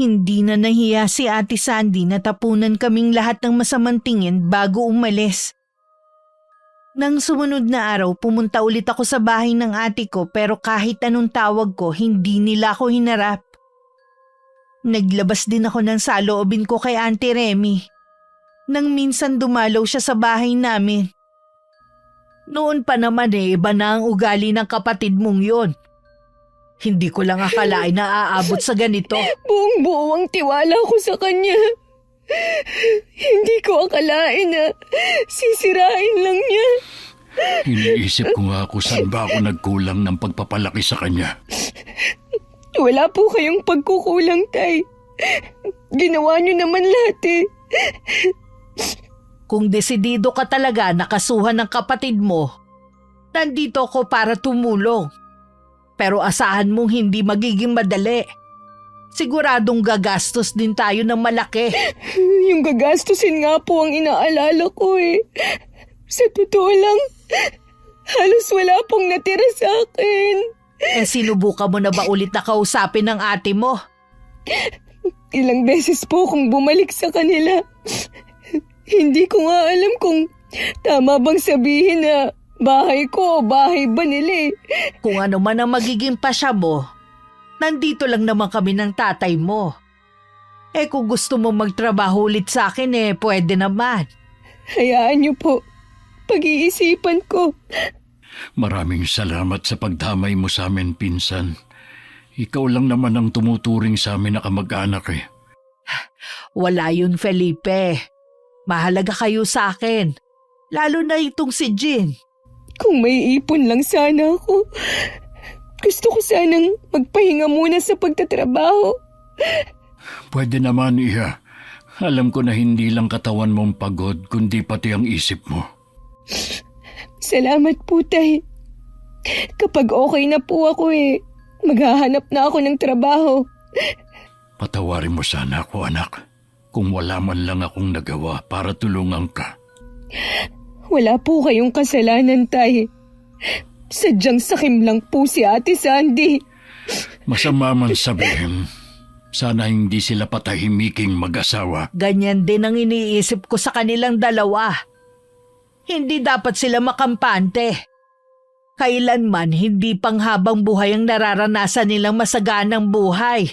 Hindi na nahiya si Ate Sandy na tapunan kaming lahat ng masamang tingin bago umalis. Nang sumunod na araw, pumunta ulit ako sa bahay ng ate ko pero kahit anong tawag ko, hindi nila ako hinarap. Naglabas din ako ng saloobin ko kay Auntie Remy. Nang minsan dumalaw siya sa bahay namin. Noon pa naman iba na ang ugali ng kapatid mong yon. Hindi ko lang akalain na aabot sa ganito. Buong-buo ang tiwala ko sa kanya. Hindi ko akalain na sisirain lang niya. Iniisip ko nga kung saan ba ako nagkulang ng pagpapalaki sa kanya. Wala po kayong pagkukulang, Tay. Ginawa niyo naman lahat eh. Kung desidido ka talaga na kasuhan ng kapatid mo, nandito ako para tumulong. Pero asahan mong hindi magiging madali. Siguradong gagastos din tayo ng malaki. Yung gagastusin nga po ang inaalala ko eh. Sa totoo lang, halos wala pong natira sa akin. Sinubukan mo na ba ulit na kausapin ng ate mo? Ilang beses po akong bumalik sa kanila. Hindi ko nga alam kung tama bang sabihin na bahay ko o bahay ba nila eh. Kung ano man ang magiging pasya mo, nandito lang naman kami ng tatay mo. Kung gusto mo magtrabaho ulit sa akin pwede naman. Hayaan niyo po. Pag-iisipan ko. Maraming salamat sa pagdamay mo sa amin, pinsan. Ikaw lang naman ang tumuturing sa amin na kamag-anak eh. Wala yun, Felipe. Mahalaga kayo sa akin. Lalo na itong si Jean. Kung may ipon lang sana ako. Gusto ko sanang magpahinga muna sa pagtatrabaho. Pwede naman, Iha. Alam ko na hindi lang katawan mong pagod, kundi pati ang isip mo. Salamat po, Tay. Kapag okay na po ako maghahanap na ako ng trabaho. Patawarin mo sana ako, anak. Kung wala man lang akong nagawa para tulungan ka. Wala po kayong kasalanan, Tay. Sadyang sakim lang po si Ate Sandy. Masama man sabihin, sana hindi sila patahimiking mag-asawa. Ganyan din ang iniisip ko sa kanilang dalawa. Hindi dapat sila makampante. Kailanman hindi panghabang buhay ang nararanasan nilang masaganang buhay.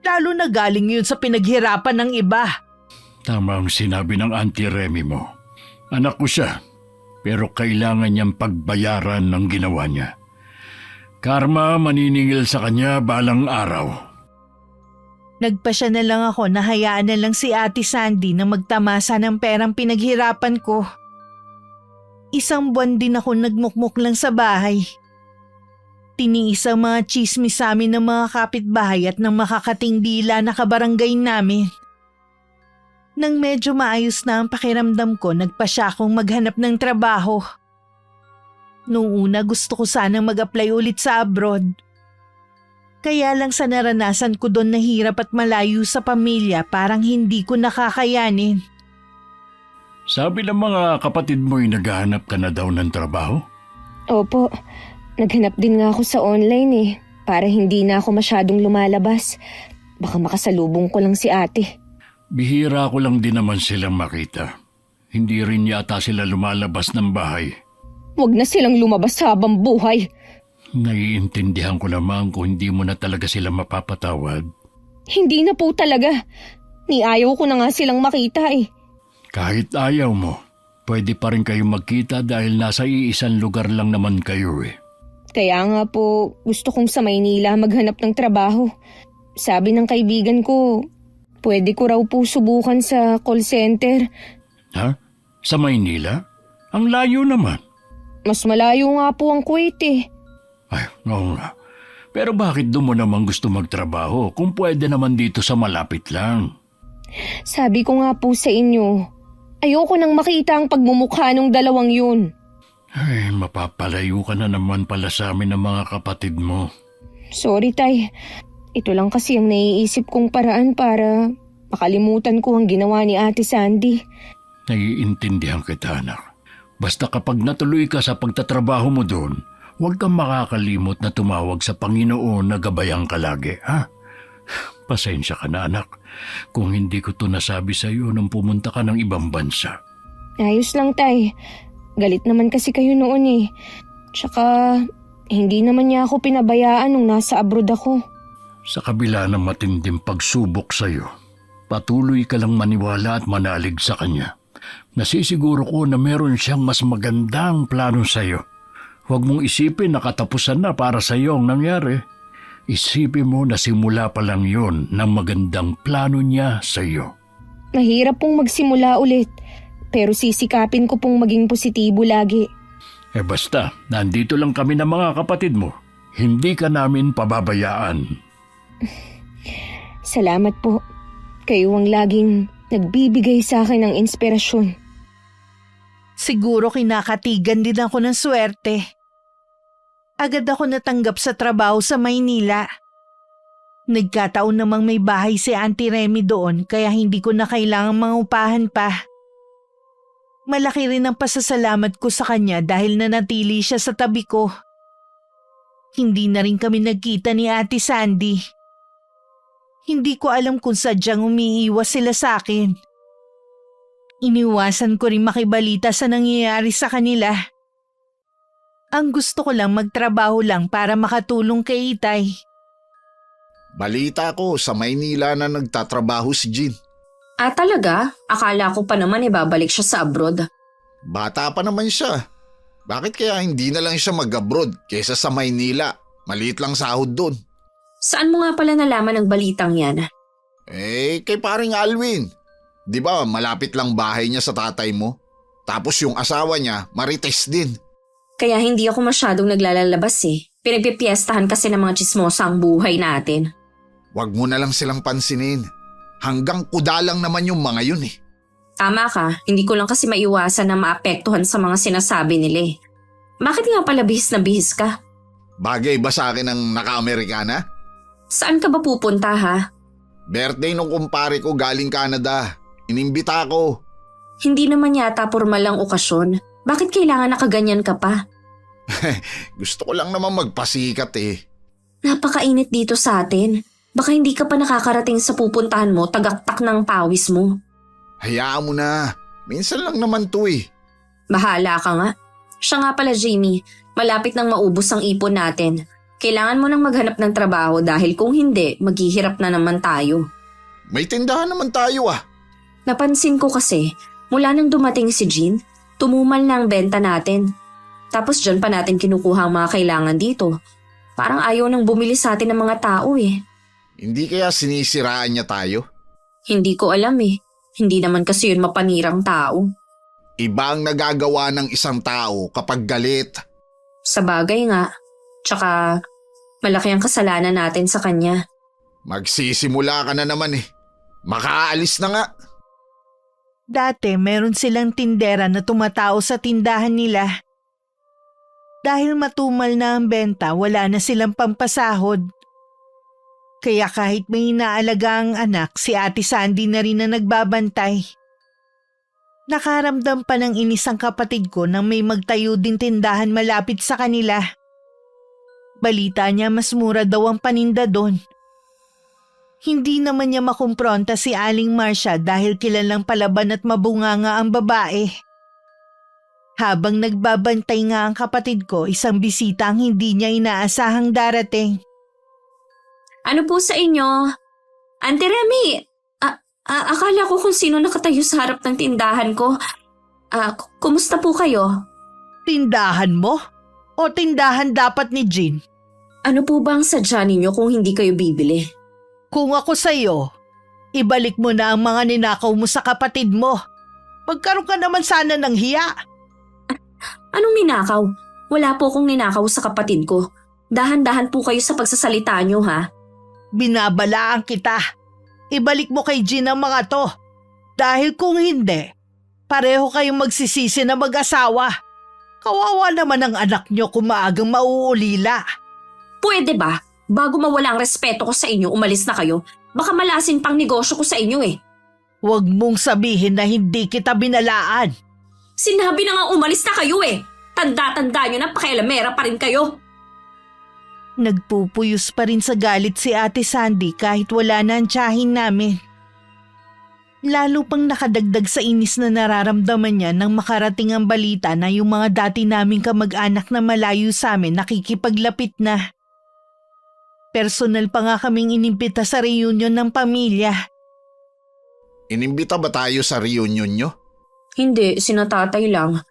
Lalo na galing yun sa pinaghirapan ng iba. Tama ang sinabi ng Auntie Remy mo. Anak ko siya, pero kailangan niyang pagbayaran ng ginawa niya. Karma maniningil sa kanya balang araw. Nagpasya na lang ako na hayaan na lang si Ate Sandy na magtamasa ng perang pinaghirapan ko. Isang buwan din ako nagmukmuk lang sa bahay. Tiniis ang mga chismis sa amin ng mga kapitbahay at ng makakating dila na kabarangay namin. Nang medyo maayos na ang pakiramdam ko, nagpasya akong maghanap ng trabaho. Noong una gusto ko sanang mag-apply ulit sa abroad. Kaya lang sa naranasan ko doon na hirap at malayo sa pamilya, parang hindi ko nakakayanin. Sabi ng mga kapatid mo'y naghahanap ka na daw ng trabaho? Opo, naghanap din nga ako sa online para hindi na ako masyadong lumalabas. Baka makasalubong ko lang si ate. Bihira ko lang din naman silang makita. Hindi rin yata sila lumalabas ng bahay. Huwag na silang lumabas habang buhay. Naiintindihan ko naman kung hindi mo na talaga sila mapapatawad. Hindi na po talaga. Ni ayaw ko na nga silang makita Kahit ayaw mo, pwede pa rin kayong magkita dahil nasa iisang lugar lang naman kayo Kaya nga po, gusto kong sa Maynila maghanap ng trabaho. Sabi ng kaibigan ko, pwede ko raw po subukan sa call center. Ha? Sa Maynila? Ang layo naman. Mas malayo nga po ang Kuwait Ay, oo nga. Pero bakit doon mo naman gusto magtrabaho kung pwede naman dito sa malapit lang? Sabi ko nga po sa inyo, ayoko nang makita ang pagmumukha ng dalawang yun. Ay, mapapalayo ka na naman pala sa amin ng mga kapatid mo. Sorry, Tay. Ito lang kasi ang naiisip kong paraan para makalimutan ko ang ginawa ni Ate Sandy. Naiintindihan kita, anak. Basta kapag natuloy ka sa pagtatrabaho mo doon, huwag kang makakalimot na tumawag sa Panginoon na gabayan ka lagi, ha? Pasensya ka na, anak, kung hindi ko to nasabi sa iyo nung pumunta ka ng ibang bansa. Ayos lang, Tay. Galit naman kasi kayo noon Tsaka, hindi naman niya ako pinabayaan nung nasa abroad ako. Sa kabila ng matinding pagsubok sa iyo, patuloy ka lang maniwala at manalig sa kanya. Nasisiguro ko na meron siyang mas magandang plano sa iyo. Huwag mong isipin na katapusan na para sa iyo ang nangyari. Isipin mo na simula pa lang yon ng magandang plano niya sa iyo. Mahirap pong magsimula ulit, pero sisikapin ko pong maging positibo lagi. Basta, nandito lang kami ng mga kapatid mo. Hindi ka namin pababayaan. Salamat po. Kayo ang laging nagbibigay sa akin ng inspirasyon. Siguro kinakatigan din ako ng swerte. Agad ako natanggap sa trabaho sa Maynila. Nagkataon namang may bahay si Auntie Remy doon kaya hindi ko na kailangang mangupahan pa. Malaki rin ang pasasalamat ko sa kanya dahil nanatili siya sa tabi ko. Hindi na rin kami nagkita ni Ate Sandy. Hindi ko alam kung sadyang umiiwas sila sa akin. Iniwasan ko rin makibalita sa nangyayari sa kanila. Ang gusto ko lang magtrabaho lang para makatulong kay Itay. Balita ko sa Maynila na nagtatrabaho si Jean. Ah, talaga? Akala ko pa naman babalik siya sa abroad. Bata pa naman siya. Bakit kaya hindi na lang siya mag-abroad kaysa sa Maynila? Maliit lang sahod doon. Saan mo nga pala nalaman ang balitang yan? Kay paring Alwin. Di ba malapit lang bahay niya sa tatay mo? Tapos yung asawa niya, marites din. Kaya hindi ako masyadong naglalalabas eh. Pinagpipiestahan kasi ng mga chismosa ang buhay natin. Huwag mo na lang silang pansinin. Hanggang kuda lang naman yung mga yun eh. Tama ka, hindi ko lang kasi maiwasan na maapektuhan sa mga sinasabi nila eh. Bakit nga pala bihis na bihis ka? Bagay ba sa akin ang naka-Amerikana? Saan ka ba pupunta ha? Birthday nung kumpare ko galing Canada. Inimbita ko. Hindi naman yata formal lang okasyon. Bakit kailangan nakaganyan ka pa? Gusto ko lang naman magpasikat eh. Napakainit dito sa atin. Baka hindi ka pa nakakarating sa pupuntahan mo, tagaktak ng pawis mo. Hayaan mo na. Minsan lang naman to eh. Bahala ka nga. Siya nga pala Jamie, malapit nang maubos ang ipon natin. Kailangan mo nang maghanap ng trabaho dahil kung hindi, maghihirap na naman tayo. May tindahan naman tayo ah. Napansin ko kasi, mula nang dumating si Jean, tumumal na ang benta natin. Tapos dyan pa natin kinukuha ang mga kailangan dito. Parang ayaw nang bumili sa atin ng mga tao eh. Hindi kaya sinisiraan niya tayo? Hindi ko alam eh. Hindi naman kasi yun mapanirang tao. Iba ang nagagawa ng isang tao kapag galit. Sa bagay nga. Tsaka, malaki ang kasalanan natin sa kanya. Magsisimula ka na naman eh. Makaalis na nga. Dati meron silang tindera na tumatao sa tindahan nila. Dahil matumal na ang benta, wala na silang pampasahod. Kaya kahit may inaalaga ang anak, si Ate Sandy na rin na nagbabantay. Nakaramdam pa ng inis ang kapatid ko nang may magtayo din tindahan malapit sa kanila. Balita niya mas mura daw ang paninda doon. Hindi naman niya makumpronta si Aling Marcia dahil kilalang palaban at mabunganga ang babae. Habang nagbabantay nga ang kapatid ko, isang bisita ang hindi niya inaasahang darating. Ano po sa inyo? Auntie Remy, akala ko kung sino nakatayo sa harap ng tindahan ko. Kumusta po kayo? Tindahan mo? O tindahan dapat ni Jean? Ano po ba ang sadya ninyo kung hindi kayo bibili? Kung ako sa'yo, ibalik mo na ang mga ninakaw mo sa kapatid mo. Magkaroon ka naman sana ng hiya. Anong ninakaw? Wala po akong ninakaw sa kapatid ko. Dahan-dahan po kayo sa pagsasalita nyo ha. Binabalaan kita. Ibalik mo kay Jean ang mga to. Dahil kung hindi, pareho kayong magsisisi na mag-asawa. Kawawa naman ang anak nyo kung maagang mauulila. Pwede ba? Bago mawala ang respeto ko sa inyo, umalis na kayo. Baka malasin pang negosyo ko sa inyo eh. Huwag mong sabihin na hindi kita binalaan. Sinabi na nga umalis na kayo eh. Tanda-tanda nyo na pakialamera pa rin kayo. Nagpupuyos pa rin sa galit si Ate Sandy kahit wala na ang tiyahin namin. Lalo pang nakadagdag sa inis na nararamdaman niya nang makarating ang balita na yung mga dati naming kamag-anak na malayo sa amin nakikipaglapit na. Personal pa nga kaming inimbita sa reunion ng pamilya. Inimbita ba tayo sa reunion nyo? Hindi, sinatatay lang.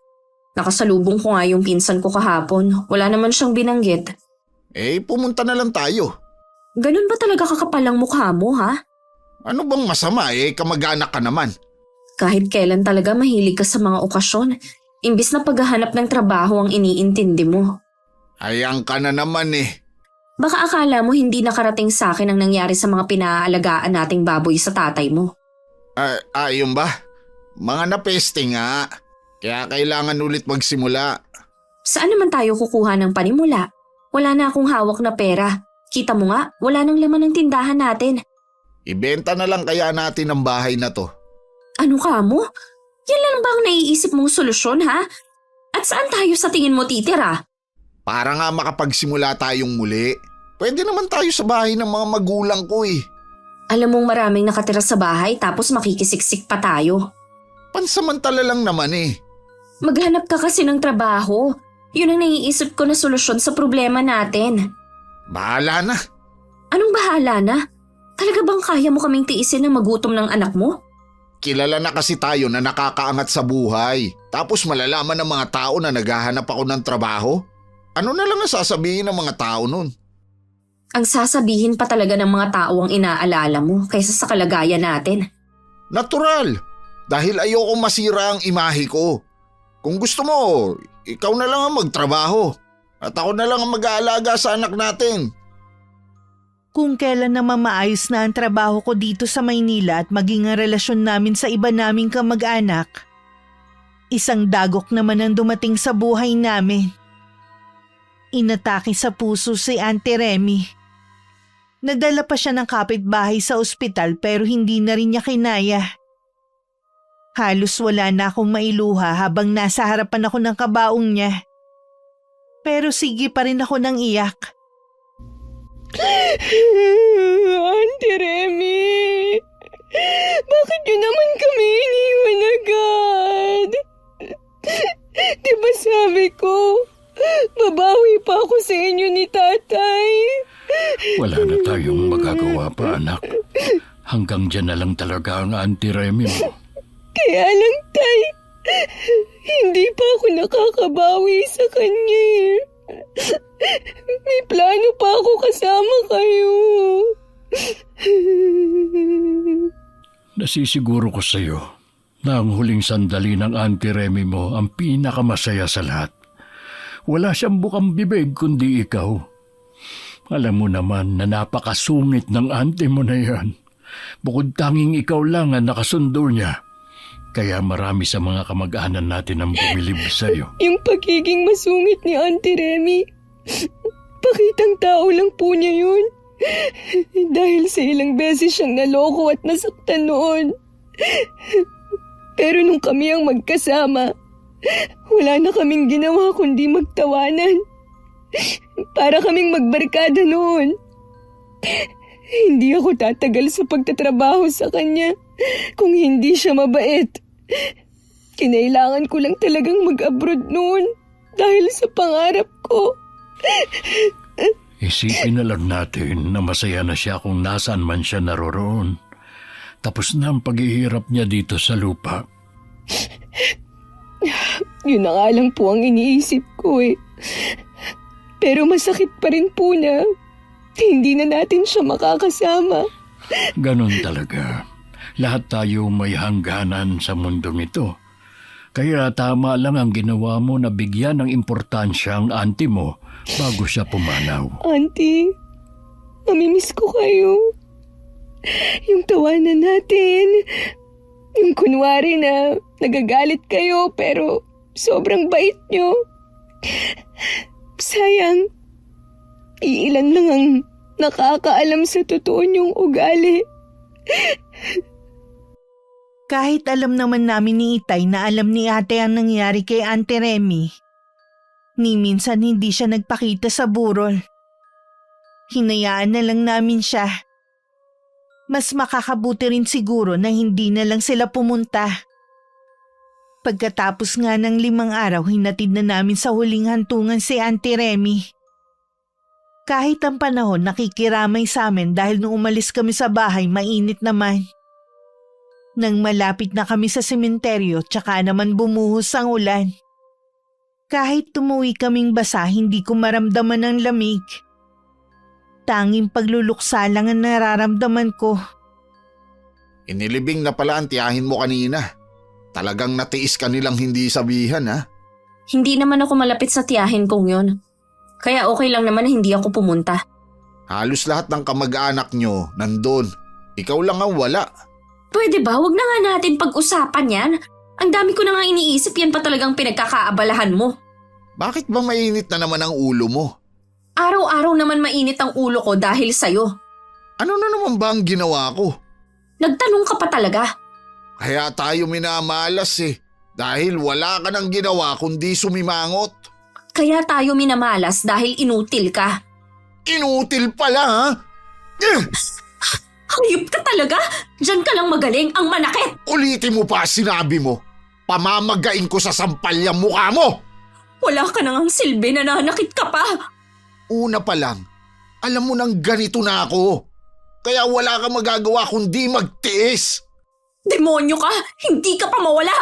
Nakasalubong ko nga yung pinsan ko kahapon. Wala naman siyang binanggit. Pumunta na lang tayo. Ganun ba talaga kakapal ang mukha mo ha? Ano bang masama kamag-anak ka naman. Kahit kailan talaga mahilig ka sa mga okasyon. Imbis na paghahanap ng trabaho ang iniintindi mo. Hayang ka na naman Baka akala mo hindi nakarating sa akin ang nangyari sa mga pinaalagaan nating baboy sa tatay mo. Yun ba? Mga napeste nga. Kaya kailangan ulit magsimula. Saan naman tayo kukuha ng panimula? Wala na akong hawak na pera. Kita mo nga, wala nang laman ng tindahan natin. Ibenta na lang kaya natin ang bahay na to. Ano ka mo? Yan lang ba ang naiisip mong solusyon, ha? At saan tayo sa tingin mo titira? Para nga makapagsimula tayong muli. Pwede naman tayo sa bahay ng mga magulang ko eh. Alam mong maraming nakatira sa bahay tapos makikisiksik pa tayo. Pansamantala lang naman eh. Maghanap ka kasi ng trabaho. Yun ang naiisip ko na solusyon sa problema natin. Bahala na. Anong bahala na? Talaga bang kaya mo kaming tiisin na magutom ng anak mo? Kilala na kasi tayo na nakakaangat sa buhay. Tapos malalaman ng mga tao na naghahanap ako ng trabaho. Ano na lang ang sasabihin ng mga tao nun? Ang sasabihin pa talaga ng mga tao ang inaalala mo kaysa sa kalagayan natin. Natural. Dahil ayoko masira ang imahe ko. Kung gusto mo, ikaw na lang ang magtrabaho. At ako na lang ang mag-aalaga sa anak natin. Kung kailan naman maayos na ang trabaho ko dito sa Maynila at maging ang relasyon namin sa iba naming kamag-anak, isang dagok naman ang dumating sa buhay namin. Inatake sa puso si Auntie Remy. Nadala pa siya ng kapitbahay sa ospital pero hindi na rin niya kinaya. Halos wala na akong mailuha habang nasa harapan ako ng kabaong niya. Pero sige pa rin ako nang iyak. Auntie Remy, bakit yun naman kami iniwan agad? Diba sabi ko, babawi pa ako sa inyo ni tatay. Wala na tayong magagawa pa, anak. Hanggang dyan na lang talaga ang Auntie Remy mo. Kaya lang, tay, hindi pa ako nakakabawi sa kanya. May plano pa ako kasama kayo. Nasisiguro ko sa'yo na ang huling sandali ng Auntie Remy mo ang pinakamasaya sa lahat. Wala siyang bukang bibig kundi ikaw. Alam mo naman na napakasungit ng auntie mo na yan. Bukod tanging ikaw lang ang nakasundo niya. Kaya marami sa mga kamag-anan natin ang bumilib sa'yo. Yung pagiging masungit ni Auntie Remy, pakitang tao lang po niya yun. Dahil sa ilang beses siyang naloko at nasaktan noon. Pero nung kami ang magkasama, wala na kaming ginawa kundi magtawanan. Para kaming magbarkada noon. Hindi ako tatagal sa pagtatrabaho sa kanya kung hindi siya mabait. Kinailangan ko lang talagang mag-abroad noon dahil sa pangarap ko. Isipin na lang natin na masaya na siya kung nasaan man siya naroroon. Tapos na ang paghihirap niya dito sa lupa. Yun na nga lang po ang iniisip ko eh. Pero masakit pa rin po na hindi na natin siya makakasama. Ganon talaga. Lahat tayo may hangganan sa mundong ito. Kaya tama lang ang ginawa mo na bigyan ng importansya ang auntie mo bago siya pumanaw. Auntie, mamimiss ko kayo. Yung tawanan natin. Yung kunwari na nagagalit kayo pero sobrang bait nyo. Sayang, iilan lang ang nakakaalam sa totoo niyong ugali. Kahit alam naman namin ni Itay na alam ni ate ang nangyari kay Auntie Remy, ni minsan hindi siya nagpakita sa burol. Hinayaan na lang namin siya. Mas makakabuti rin siguro na hindi na lang sila pumunta. Pagkatapos nga ng 5 araw, hinatid na namin sa huling hantungan si Auntie Remy. Kahit ang panahon nakikiramay sa amin dahil nung umalis kami sa bahay, mainit naman. Nang malapit na kami sa sementeryo, tsaka naman bumuhos ang ulan. Kahit tumuwi kaming basa, hindi ko maramdaman ang lamig. Tanging pagluluksa lang ang nararamdaman ko. Inilibing na pala ang tiyahin mo kanina. Talagang natiis ka nilang hindi sabihan ha? Hindi naman ako malapit sa tiyahin kong yun. Kaya okay lang naman na hindi ako pumunta. Halos lahat ng kamag-anak nyo nandun. Ikaw lang ang wala. Pwede ba? Huwag na nga natin pag-usapan yan. Ang dami ko na nga iniisip, yan pa talagang pinagkakaabalahan mo. Bakit ba mainit na naman ang ulo mo? Araw-araw naman mainit ang ulo ko dahil sa'yo. Ano na naman ba ang ginawa ko? Nagtanong ka pa talaga. Kaya tayo minamalas eh. Dahil wala ka nang ginawa kundi sumimangot. Kaya tayo minamalas dahil inutil ka. Inutil pala ha? Hayop ka talaga! Diyan ka lang magaling, ang manakit! Ulitin mo pa sinabi mo. Pamamagain ko sa sampal yung mukha mo. Wala ka nang silbi, nananakit ka pa! Una pa lang, alam mo nang ganito na ako. Kaya wala kang magagawa kundi magtiis. Demonyo ka! Hindi ka pa mawala!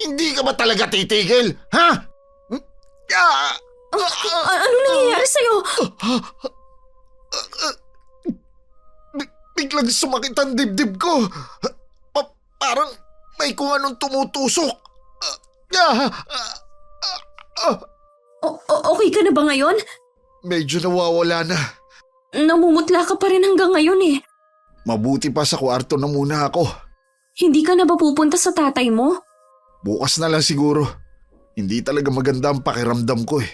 Hindi ka ba talaga titigil? Ha? Ah! Ano nangyayari sa'yo? Biglang sumakit ang dibdib ko. Parang may kung anong tumutusok. Okay ka na ba ngayon? Medyo nawawala na. Namumutla ka pa rin hanggang ngayon eh. Mabuti pa sa kwarto na muna ako. Hindi ka na ba pupunta sa tatay mo? Bukas na lang siguro. Hindi talaga maganda ang pakiramdam ko eh.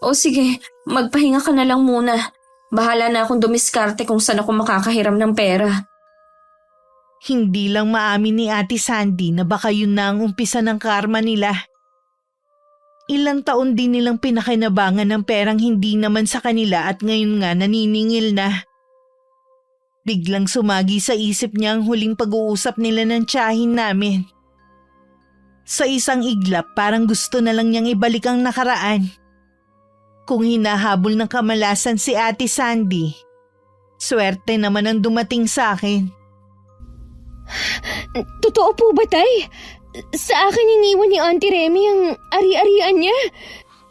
O sige, magpahinga ka na lang muna. Bahala na akong dumiskarte kung saan ako makakahiram ng pera. Hindi lang maamin ni Ate Sandy na baka yun na ang umpisa ng karma nila. Ilang taon din nilang pinakinabangan ng perang hindi naman sa kanila at ngayon nga naniningil na. Biglang sumagi sa isip niya ang huling pag-uusap nila ng tiyahin namin. Sa isang iglap parang gusto na lang niyang ibalik ang nakaraan. Kung hinahabol ng kamalasan si Ate Sandy, swerte naman ang dumating sa akin. Totoo po ba, Tay? Sa akin iniwan ni Auntie Remy ang ari-arian niya.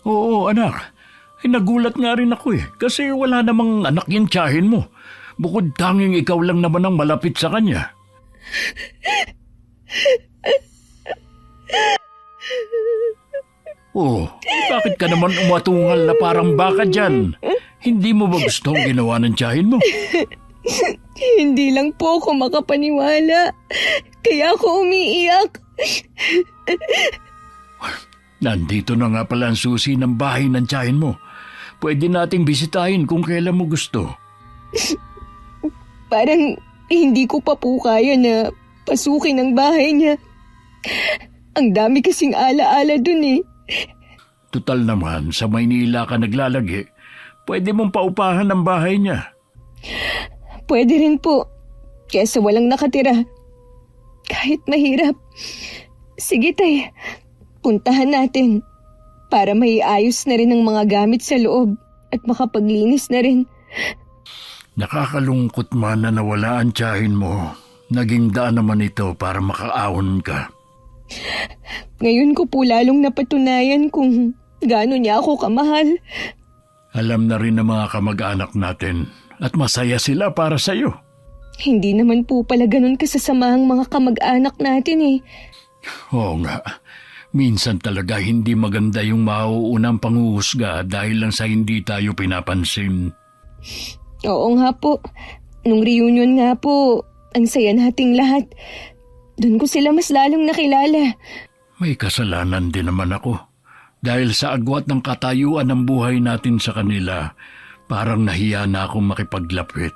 Oo, anak. Nagulat nga rin ako eh. Kasi wala namang anak yung tiyahin mo. Bukod tanging ikaw lang naman ang malapit sa kanya. Oh, bakit ka naman umatungal na parang baka dyan? Hindi mo ba gusto ang ginawa ng tiyahin mo? Hindi lang po ako makapaniwala. Kaya ako umiiyak. Nandito na nga pala ang susi ng bahay ng tiyahin mo. Pwede nating bisitahin kung kailan mo gusto. Parang hindi ko pa po kaya na pasukin ang bahay niya. Ang dami kasing alaala dun eh. Tutal naman, sa Maynila ka naglalagi. Pwede mong paupahan ang bahay niya. Pwede rin po. Kesa walang nakatira. Kahit mahirap. Sige tay, puntahan natin. Para maiayos na rin ang mga gamit sa loob at makapaglinis na rin. Nakakalungkot man na nawala ang tiyahin mo. Naging daan naman ito para makaahon ka. Ngayon ko po lalong napatunayan kung gaano niya ako kamahal. Alam na rin ng mga kamag-anak natin at masaya sila para sa'yo. Hindi naman po pala ganun kasasamahang mga kamag-anak natin eh. Oo nga, minsan talaga hindi maganda yung mauunang panghuhusga dahil lang sa hindi tayo pinapansin. Oo nga po. Nung reunion nga po, ang saya nating lahat. Doon ko sila mas lalong nakilala. May kasalanan din naman ako. Dahil sa agwat ng katayuan ng buhay natin sa kanila, parang nahiya na akong makipaglapit.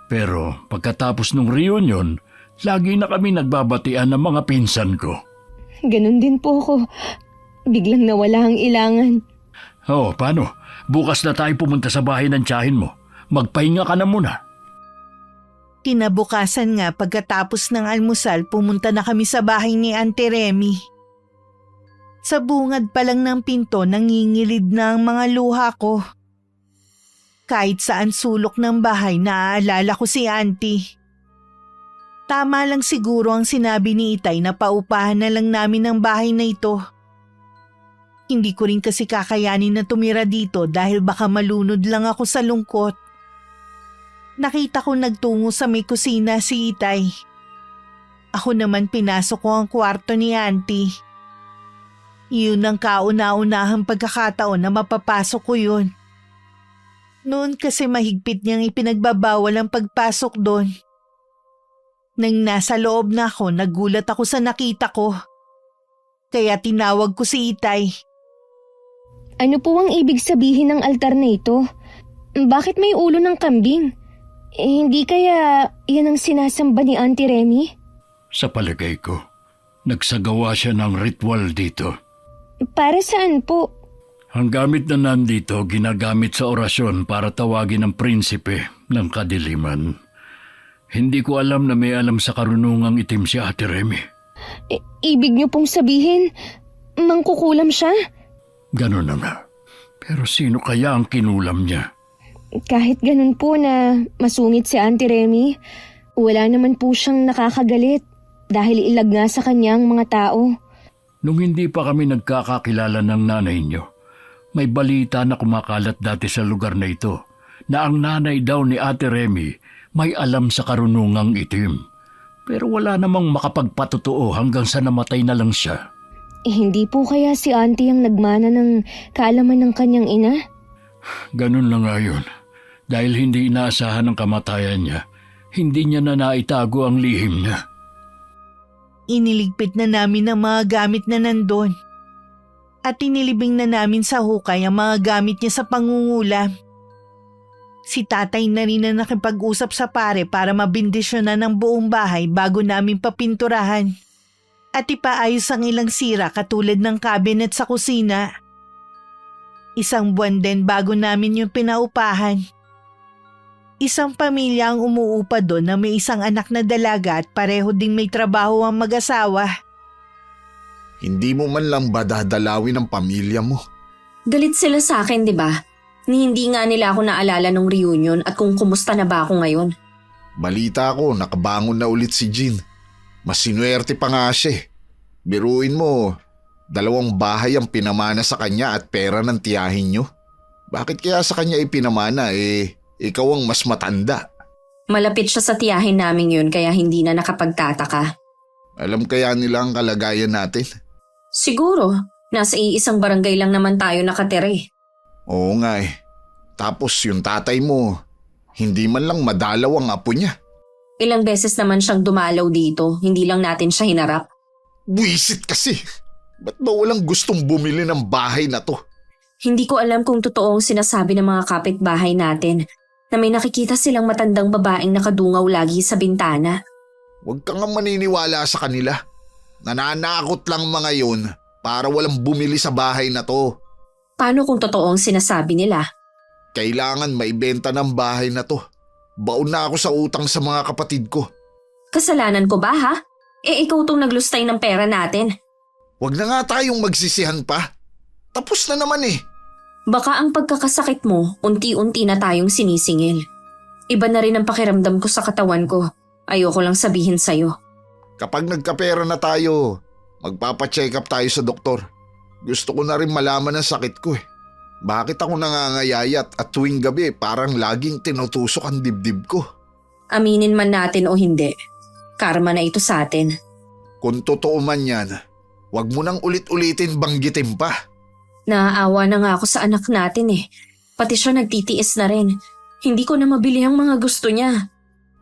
Pero pagkatapos ng reunion, lagi na kami nagbabatian ng mga pinsan ko. Ganon din po ako. Biglang nawala ang ilangan. Oh, paano? Bukas na tayo pumunta sa bahay ng tiyahin mo. Magpahinga ka na muna. Kinabukasan nga pagkatapos ng almusal pumunta na kami sa bahay ni Auntie Remy. Sa bungad pa lang ng pinto nangingilid na ang mga luha ko. Kahit saan sulok ng bahay naaalala ko si Auntie. Tama lang siguro ang sinabi ni Itay na paupahan na lang namin ang bahay na ito. Hindi ko rin kasi kakayanin na tumira dito dahil baka malunod lang ako sa lungkot. Nakita ko nagtungo sa may kusina si Itay. Ako naman pinasok ko ang kwarto ni Auntie. Yun ang kauna-unahang pagkakataon na mapapasok ko yun. Noon kasi mahigpit niyang ipinagbabawal ang pagpasok doon. Nang nasa loob na ako, nagulat ako sa nakita ko. Kaya tinawag ko si Itay. Ano po ang ibig sabihin ng altar na ito? Bakit may ulo ng kambing? Hindi kaya yan ang sinasamba ni Auntie Remy? Sa palagay ko, nagsagawa siya ng ritual dito. Para saan po? Ang gamit na nandito ginagamit sa orasyon para tawagin ang prinsipe ng kadiliman. Hindi ko alam na may alam sa karunungang itim si Ate Remy. Ibig niyo pong sabihin, mangkukulam siya? Ganun na nga. Pero sino kaya ang kinulam niya? Kahit ganun po na masungit si Auntie Remy, wala naman po siyang nakakagalit dahil ilag nga sa kanyang mga tao. Nung hindi pa kami nagkakakilala ng nanay niyo, may balita na kumakalat dati sa lugar na ito na ang nanay daw ni Ate Remy may alam sa karunungang itim. Pero wala namang makapagpatotoo hanggang sa namatay na lang siya. Hindi po kaya si Auntie ang nagmana ng kaalaman ng kanyang ina? Ganun lang nga yun. Dahil hindi inaasahan ang kamatayan niya, hindi niya na naitago ang lihim niya. Iniligpit na namin ang mga gamit na nandun. At inilibing na namin sa hukay ang mga gamit niya sa pangungulam. Si tatay na rin na nakipag-usap sa pare para mabindisyonan ng buong bahay bago namin papinturahan. At ipaayos ang ilang sira katulad ng cabinet sa kusina. Isang buwan din bago namin yung pinaupahan. Isang pamilya ang umuupa doon na may isang anak na dalaga at pareho ding may trabaho ang mag-asawa. Hindi mo man lang ba dadalawin ang pamilya mo? Galit sila sa akin, di ba? Ni hindi nga nila ako naalala nung reunion at kung kumusta na ba ako ngayon. Balita ko, nakabangon na ulit si Jean. Mas sinuwerte pa nga siya. Biruin mo, 2 bahay ang pinamana sa kanya at pera ng tiyahin nyo. Bakit kaya sa kanya ipinamana ikaw ang mas matanda? Malapit siya sa tiyahin namin yun kaya hindi na nakapagtataka. Alam kaya nila ang kalagayan natin? Siguro, nasa iisang barangay lang naman tayo nakatira eh. Oo nga eh. Tapos yung tatay mo, hindi man lang madalaw ang apo niya. Ilang beses naman siyang dumalaw dito, hindi lang natin siya hinarap. Buisit kasi. Ba't ba walang gustong bumili ng bahay na to? Hindi ko alam kung totoo ang sinasabi ng mga kapitbahay natin na may nakikita silang matandang babaeng nakadungaw lagi sa bintana. Huwag kang nga maniniwala sa kanila. Nananakot lang mga yun para walang bumili sa bahay na to. Paano kung totoo ang sinasabi nila? Kailangan maibenta ng bahay na to. Baon na ako sa utang sa mga kapatid ko. Kasalanan ko ba ha? Ikaw tong naglustay ng pera natin. Huwag na nga tayong magsisihan pa. Tapos na naman eh. Baka ang pagkakasakit mo, unti-unti na tayong sinisingil. Iba na rin ang pakiramdam ko sa katawan ko. Ayoko lang sabihin sa'yo. Kapag nagkapera na tayo, magpapacheck up tayo sa doktor. Gusto ko na rin malaman ang sakit ko eh. Bakit ako nangangayayat at tuwing gabi parang laging tinutusok ang dibdib ko? Aminin man natin o hindi, karma na ito sa atin. Kung totoo man yan, wag mo nang ulit-ulitin banggitin pa. Naaawa na nga ako sa anak natin eh. Pati siya nagtitiis na rin. Hindi ko na mabili ang mga gusto niya.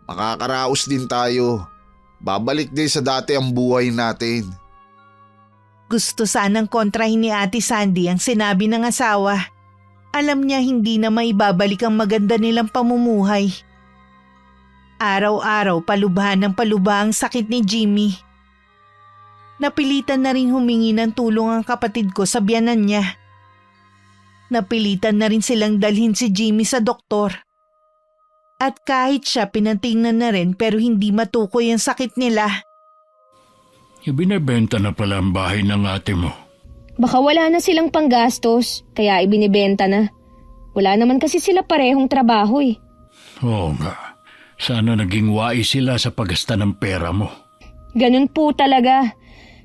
Makakaraos din tayo. Babalik din sa dati ang buhay natin. Gusto sanang kontrahin ni Ate Sandy ang sinabi ng asawa. Alam niya hindi na maibabalik ang maganda nilang pamumuhay. Araw-araw palubhan ng palubha ang sakit ni Jimmy. Napilitan na rin humingi ng tulong ang kapatid ko sa biyanan niya. Napilitan na rin silang dalhin si Jimmy sa doktor. At kahit siya pinatingnan na rin pero hindi matukoy ang sakit nila. Ibinebenta na pala ang bahay ng ate mo. Baka wala na silang panggastos, kaya ibinibenta na. Wala naman kasi sila parehong trabaho eh. Oo nga. Sana naging wais sila sa paggasta ng pera mo. Ganun po talaga.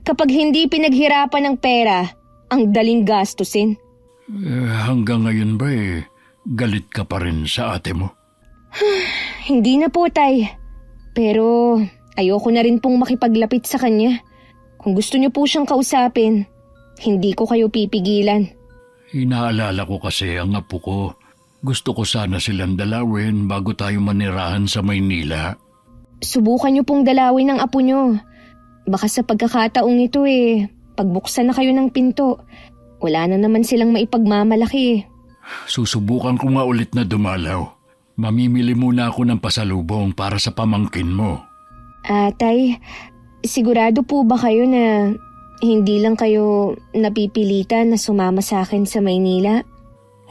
Kapag hindi pinaghirapan ng pera, ang daling gastusin. Hanggang ngayon ba galit ka pa rin sa ate mo? Hindi na po, tay. Pero ayoko na rin pong makipaglapit sa kanya. Kung gusto niyo po siyang kausapin, hindi ko kayo pipigilan. Inaalala ko kasi ang apo ko. Gusto ko sana silang dalawin bago tayo manirahan sa Maynila. Subukan niyo pong dalawin ang apo niyo. Baka sa pagkakataong ito pagbuksan na kayo ng pinto, wala na naman silang maipagmamalaki. Susubukan ko nga ulit na dumalaw. Mamimili muna ako ng pasalubong para sa pamangkin mo. Tay, sigurado po ba kayo na hindi lang kayo napipilitan na sumama sa akin sa Maynila?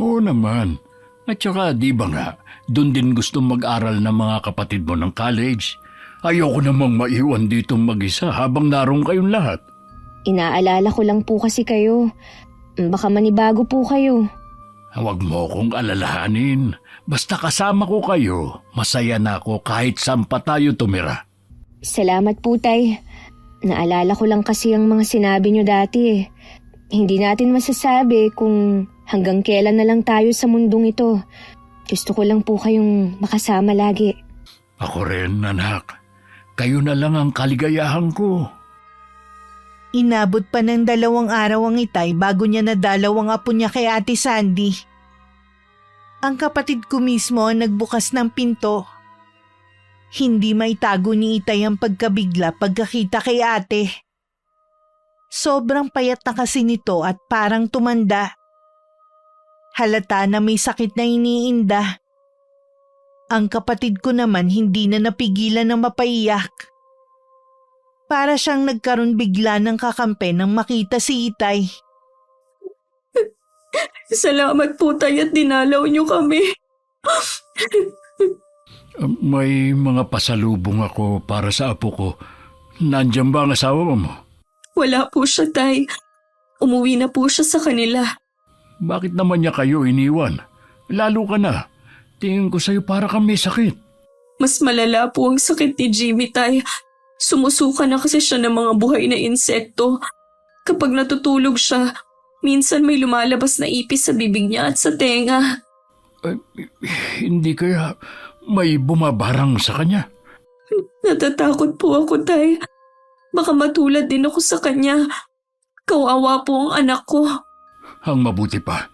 Oo naman. At saka di ba nga, doon din gustong mag-aral ng mga kapatid mo ng college. Ayoko namang maiwan dito mag-isa habang naroon kayong lahat. Inaalala ko lang po kasi kayo. Baka manibago po kayo. Huwag mo akong alalahanin. Basta kasama ko kayo, masaya na ako kahit saan pa tayo tumira. Salamat po, Tay. Naalala ko lang kasi ang mga sinabi nyo dati eh. Hindi natin masasabi kung hanggang kailan na lang tayo sa mundong ito. Gusto ko lang po kayong makasama lagi. Ako rin, anak. Kayo na lang ang kaligayahan ko. Inabot pa ng 2 araw ang Itay bago niya nadalaw ang apo niya kay Ate Sandy. Ang kapatid ko mismo ang nagbukas ng pinto. Hindi maitago ni Itay ang pagkabigla pagkakita kay ate. Sobrang payat na kasi nito at parang tumanda. Halata na may sakit na iniinda. Ang kapatid ko naman hindi na napigilan ng mapaiyak. Para siyang nagkaroon bigla ng kakampi nang makita si Itay. Salamat po tayo at dinalaw niyo kami. May mga pasalubong ako para sa apo ko. Nandiyan ba ang asawa mo? Wala po siya, Tay. Umuwi na po siya sa kanila. Bakit naman niya kayo iniwan? Lalo ka na. Tingin ko sa'yo para kang may sakit. Mas malala po ang sakit ni Jimmy, Tay. Sumusuka na kasi siya ng mga buhay na insekto. Kapag natutulog siya, minsan may lumalabas na ipis sa bibig niya at sa tenga. Hindi kaya may bumabarang sa kanya? Natatakot po ako, Tay. Baka matulad din ako sa kanya. Kawawa po ang anak ko. Ang mabuti pa,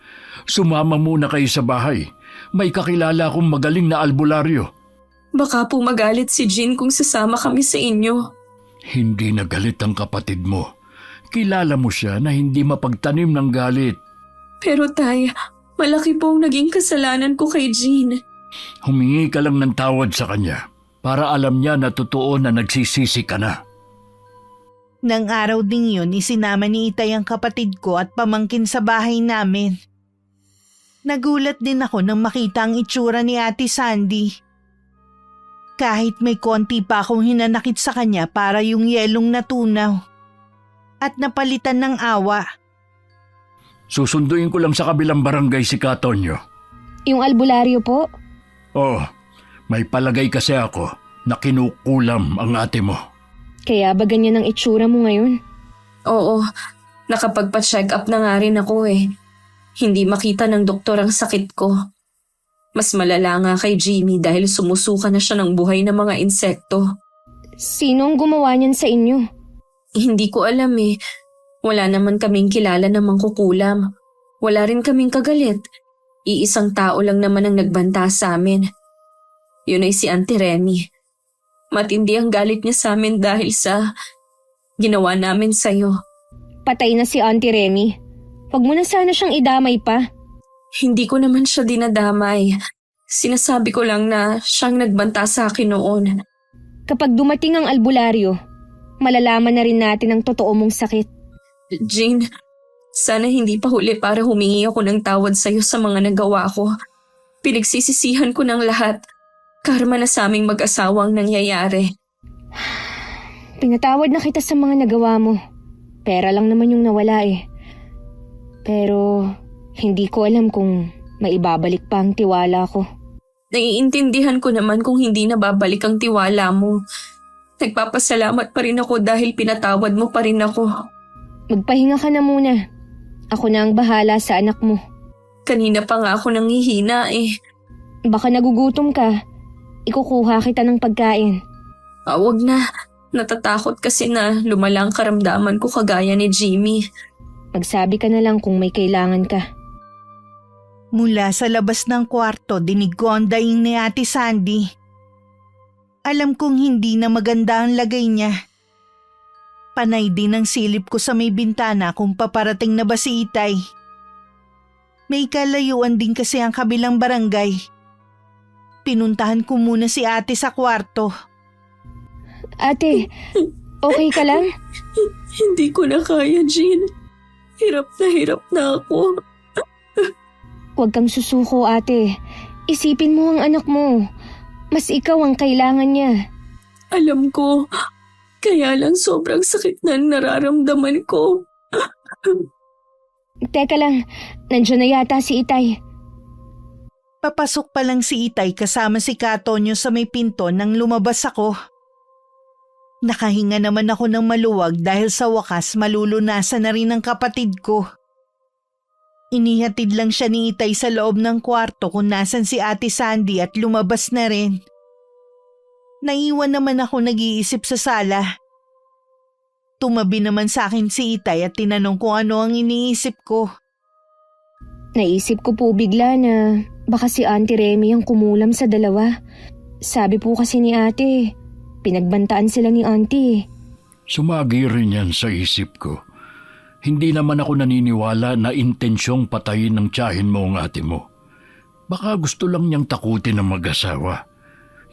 sumama muna kayo sa bahay. May kakilala akong magaling na albularyo. Baka po magalit si Jean kung sasama kami sa inyo. Hindi nagalit ang kapatid mo. Kilala mo siya na hindi mapagtanim ng galit. Pero Tay, malaki po ang naging kasalanan ko kay Jean. Humingi ka lang ng tawad sa kanya para alam niya na totoo na nagsisisi ka na. Nang araw ding yun, isinama ni Itay ang kapatid ko at pamangkin sa bahay namin. Nagulat din ako nang makita ang itsura ni Ate Sandy. Kahit may konti pa akong hinanakit sa kanya para yung yelong natunaw. At napalitan ng awa. Susunduin ko lang sa kabilang barangay si Katonyo. Yung albularyo po? Oh, may palagay kasi ako na kinukulam ang ate mo. Kaya ba ganyan ang itsura mo ngayon? Oo, nakapagpa-check up na nga rin ako eh. Hindi makita ng doktor ang sakit ko. Mas malala nga kay Jimmy dahil sumusuka na siya ng buhay ng mga insekto. Sino ang gumawa niyan sa inyo? Hindi ko alam eh. Wala naman kaming kilala na mangkukulam. Wala rin kaming kagalit. Iisang tao lang naman ang nagbanta sa amin. Yun ay si Auntie Remy. Matindi ang galit niya sa amin dahil sa ginawa namin sa'yo. Patay na si Auntie Remy. Huwag mo na sana siyang idamay pa. Hindi ko naman siya dinadamay. Sinasabi ko lang na siyang nagbanta sa akin noon. Kapag dumating ang albularyo, malalaman na rin natin ang totoo mong sakit. Jean, sana hindi pa huli para humingi ako ng tawad sa'yo sa mga nagawa ko. Pinagsisisihan ko ng lahat. Karma na sa aming mag-asawang nangyayari. Pinatawad na kita sa mga nagawa mo. Pera lang naman yung nawala eh. Pero hindi ko alam kung maibabalik pa ang tiwala ko. Naiintindihan ko naman kung hindi na babalik ang tiwala mo. Nagpapasalamat pa rin ako dahil pinatawad mo pa rin ako. Magpahinga ka na muna. Ako na ang bahala sa anak mo. Kanina pa nga ako nanghihina eh. Baka nagugutom ka. Ikukuha kita ng pagkain. Wag na. Natatakot kasi na lumala ang karamdaman ko kagaya ni Jimmy. Magsabi ka na lang kung may kailangan ka. Mula sa labas ng kwarto, dinig ko ang daing ni Ate Sandy. Alam kong hindi na maganda ang lagay niya. Panay din ang silip ko sa may bintana kung paparating na ba si Itay. May kalayuan din kasi ang kabilang barangay. Pinuntahan ko muna si ate sa kwarto. Ate, okay ka lang? Hindi ko na kaya, Jean. Hirap na ako. Huwag kang susuko, ate. Isipin mo ang anak mo. Mas ikaw ang kailangan niya. Alam ko. Kaya lang sobrang sakit na nararamdaman ko. Teka lang, nandiyan na yata si Itay. Papasok pa lang si Itay kasama si Katonyo sa may pinto nang lumabas ako. Nakahinga naman ako ng maluwag dahil sa wakas malulunasan na rin ang kapatid ko. Inihatid lang siya ni Itay sa loob ng kwarto kung nasan si Ate Sandy at lumabas na rin. Naiwan naman ako nag-iisip sa sala. Tumabi naman sa akin si Itay at tinanong kung ano ang iniisip ko. Naisip ko po bigla na baka si Auntie Remy ang kumulam sa dalawa. Sabi po kasi ni ate, pinagbantaan sila ni Auntie. Sumagi rin yan sa isip ko. Hindi naman ako naniniwala na intensyong patayin ng tiyahin mo ang ate mo. Baka gusto lang niyang takutin ng mag-asawa.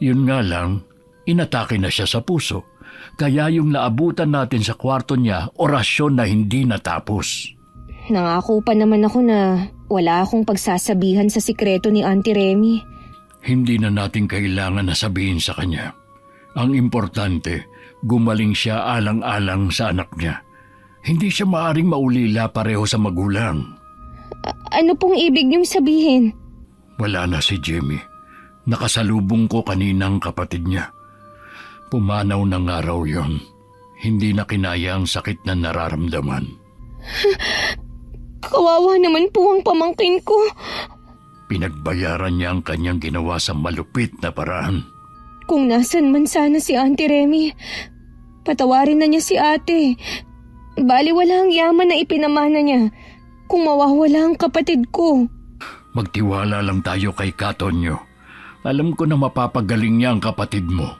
Yun nga lang, inatake na siya sa puso. Kaya yung naabutan natin sa kwarto niya, orasyon na hindi natapos. Nangako pa naman ako na wala akong pagsasabihan sa sikreto ni Auntie Remy. Hindi na natin kailangan na sabihin sa kanya. Ang importante, gumaling siya alang-alang sa anak niya. Hindi siya maaring maulila pareho sa magulang. Ano pong ibig niyong sabihin? Wala na si Jimmy. Nakasalubong ko kaninang kapatid niya. Pumanaw na nga raw yun. Hindi na kinaya ang sakit na nararamdaman. Kawawa naman po ang pamangkin ko. Pinagbayaran niya ang kanyang ginawa sa malupit na paraan. Kung nasan man sana si Auntie Remy, patawarin na niya si ate. Bali wala ang yaman na ipinamana niya kung mawawala ang kapatid ko. Magtiwala lang tayo kay Katonyo. Alam ko na mapapagaling niya ang kapatid mo.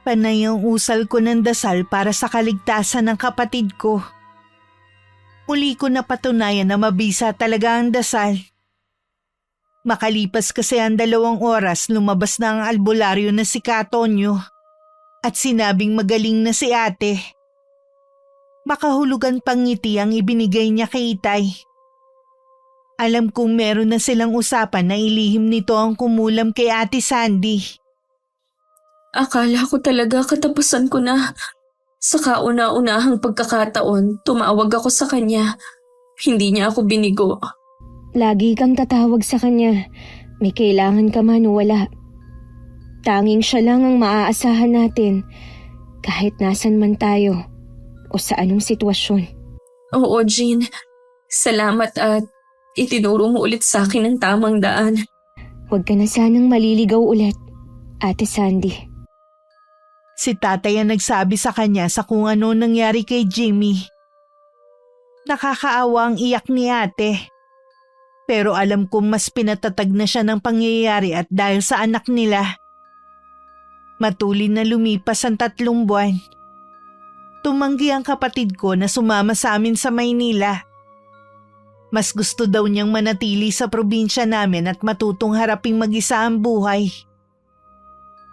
Panay ang usal ko ng dasal para sa kaligtasan ng kapatid ko. Uli ko napatunayan na mabisa talaga ang dasal. Makalipas kasi ang 2 oras, lumabas na ang albularyo na si Katonyo at sinabing magaling na si ate. Makahulugan pang ngiti ang ibinigay niya kay Itay. Alam kong meron na silang usapan na ilihim nito ang kumulam kay Ate Sandy. Akala ko talaga katapusan ko na. Sa kauna-unahang pagkakataon, tumawag ako sa kanya. Hindi niya ako binigo. Lagi kang tatawag sa kanya. May kailangan ka man o wala. Tanging siya lang ang maaasahan natin kahit nasan man tayo o sa anong sitwasyon. Oo, Jean. Salamat at itinuro mo ulit sa akin ang tamang daan. Huwag ka na sanang maliligaw ulit, Ate Sandy. Si tatay ang nagsabi sa kanya sa kung ano nangyari kay Jimmy. Nakakaawa ang iyak ni ate. Pero alam kong mas pinatatag na siya ng pangyayari at dahil sa anak nila. Matulin na lumipas ang 3 buwan. Tumanggi ang kapatid ko na sumama sa amin sa Maynila. Mas gusto daw niyang manatili sa probinsya namin at matutong haraping mag-isa ang buhay.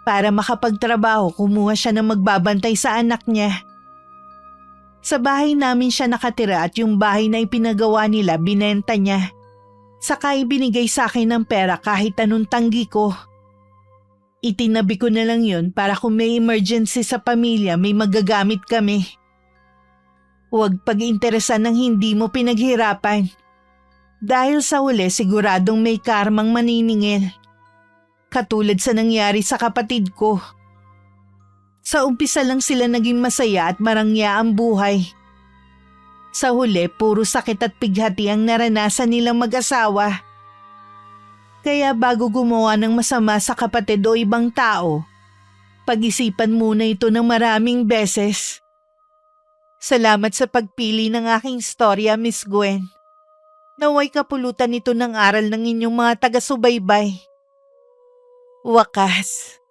Para makapagtrabaho, kumuha siya ng magbabantay sa anak niya. Sa bahay namin siya nakatira at yung bahay na ipinagawa nila binenta niya. Saka ibinigay sa akin ng pera kahit anong tanggi ko. Itinabi ko na lang yun para kung may emergency sa pamilya may magagamit kami. Huwag pag-interesan ng hindi mo pinaghirapan. Dahil sa huli siguradong may karmang maniningil. Katulad sa nangyari sa kapatid ko. Sa umpisa lang sila naging masaya at marangya ang buhay. Sa huli, puro sakit at pighati ang naranasan nilang mag-asawa. Kaya bago gumawa ng masama sa kapatid o ibang tao, pag-isipan muna ito ng maraming beses. Salamat sa pagpili ng aking storya, Miss Gwen. Naway kapulutan ito ng aral ng inyong mga taga-subaybay. Wakas.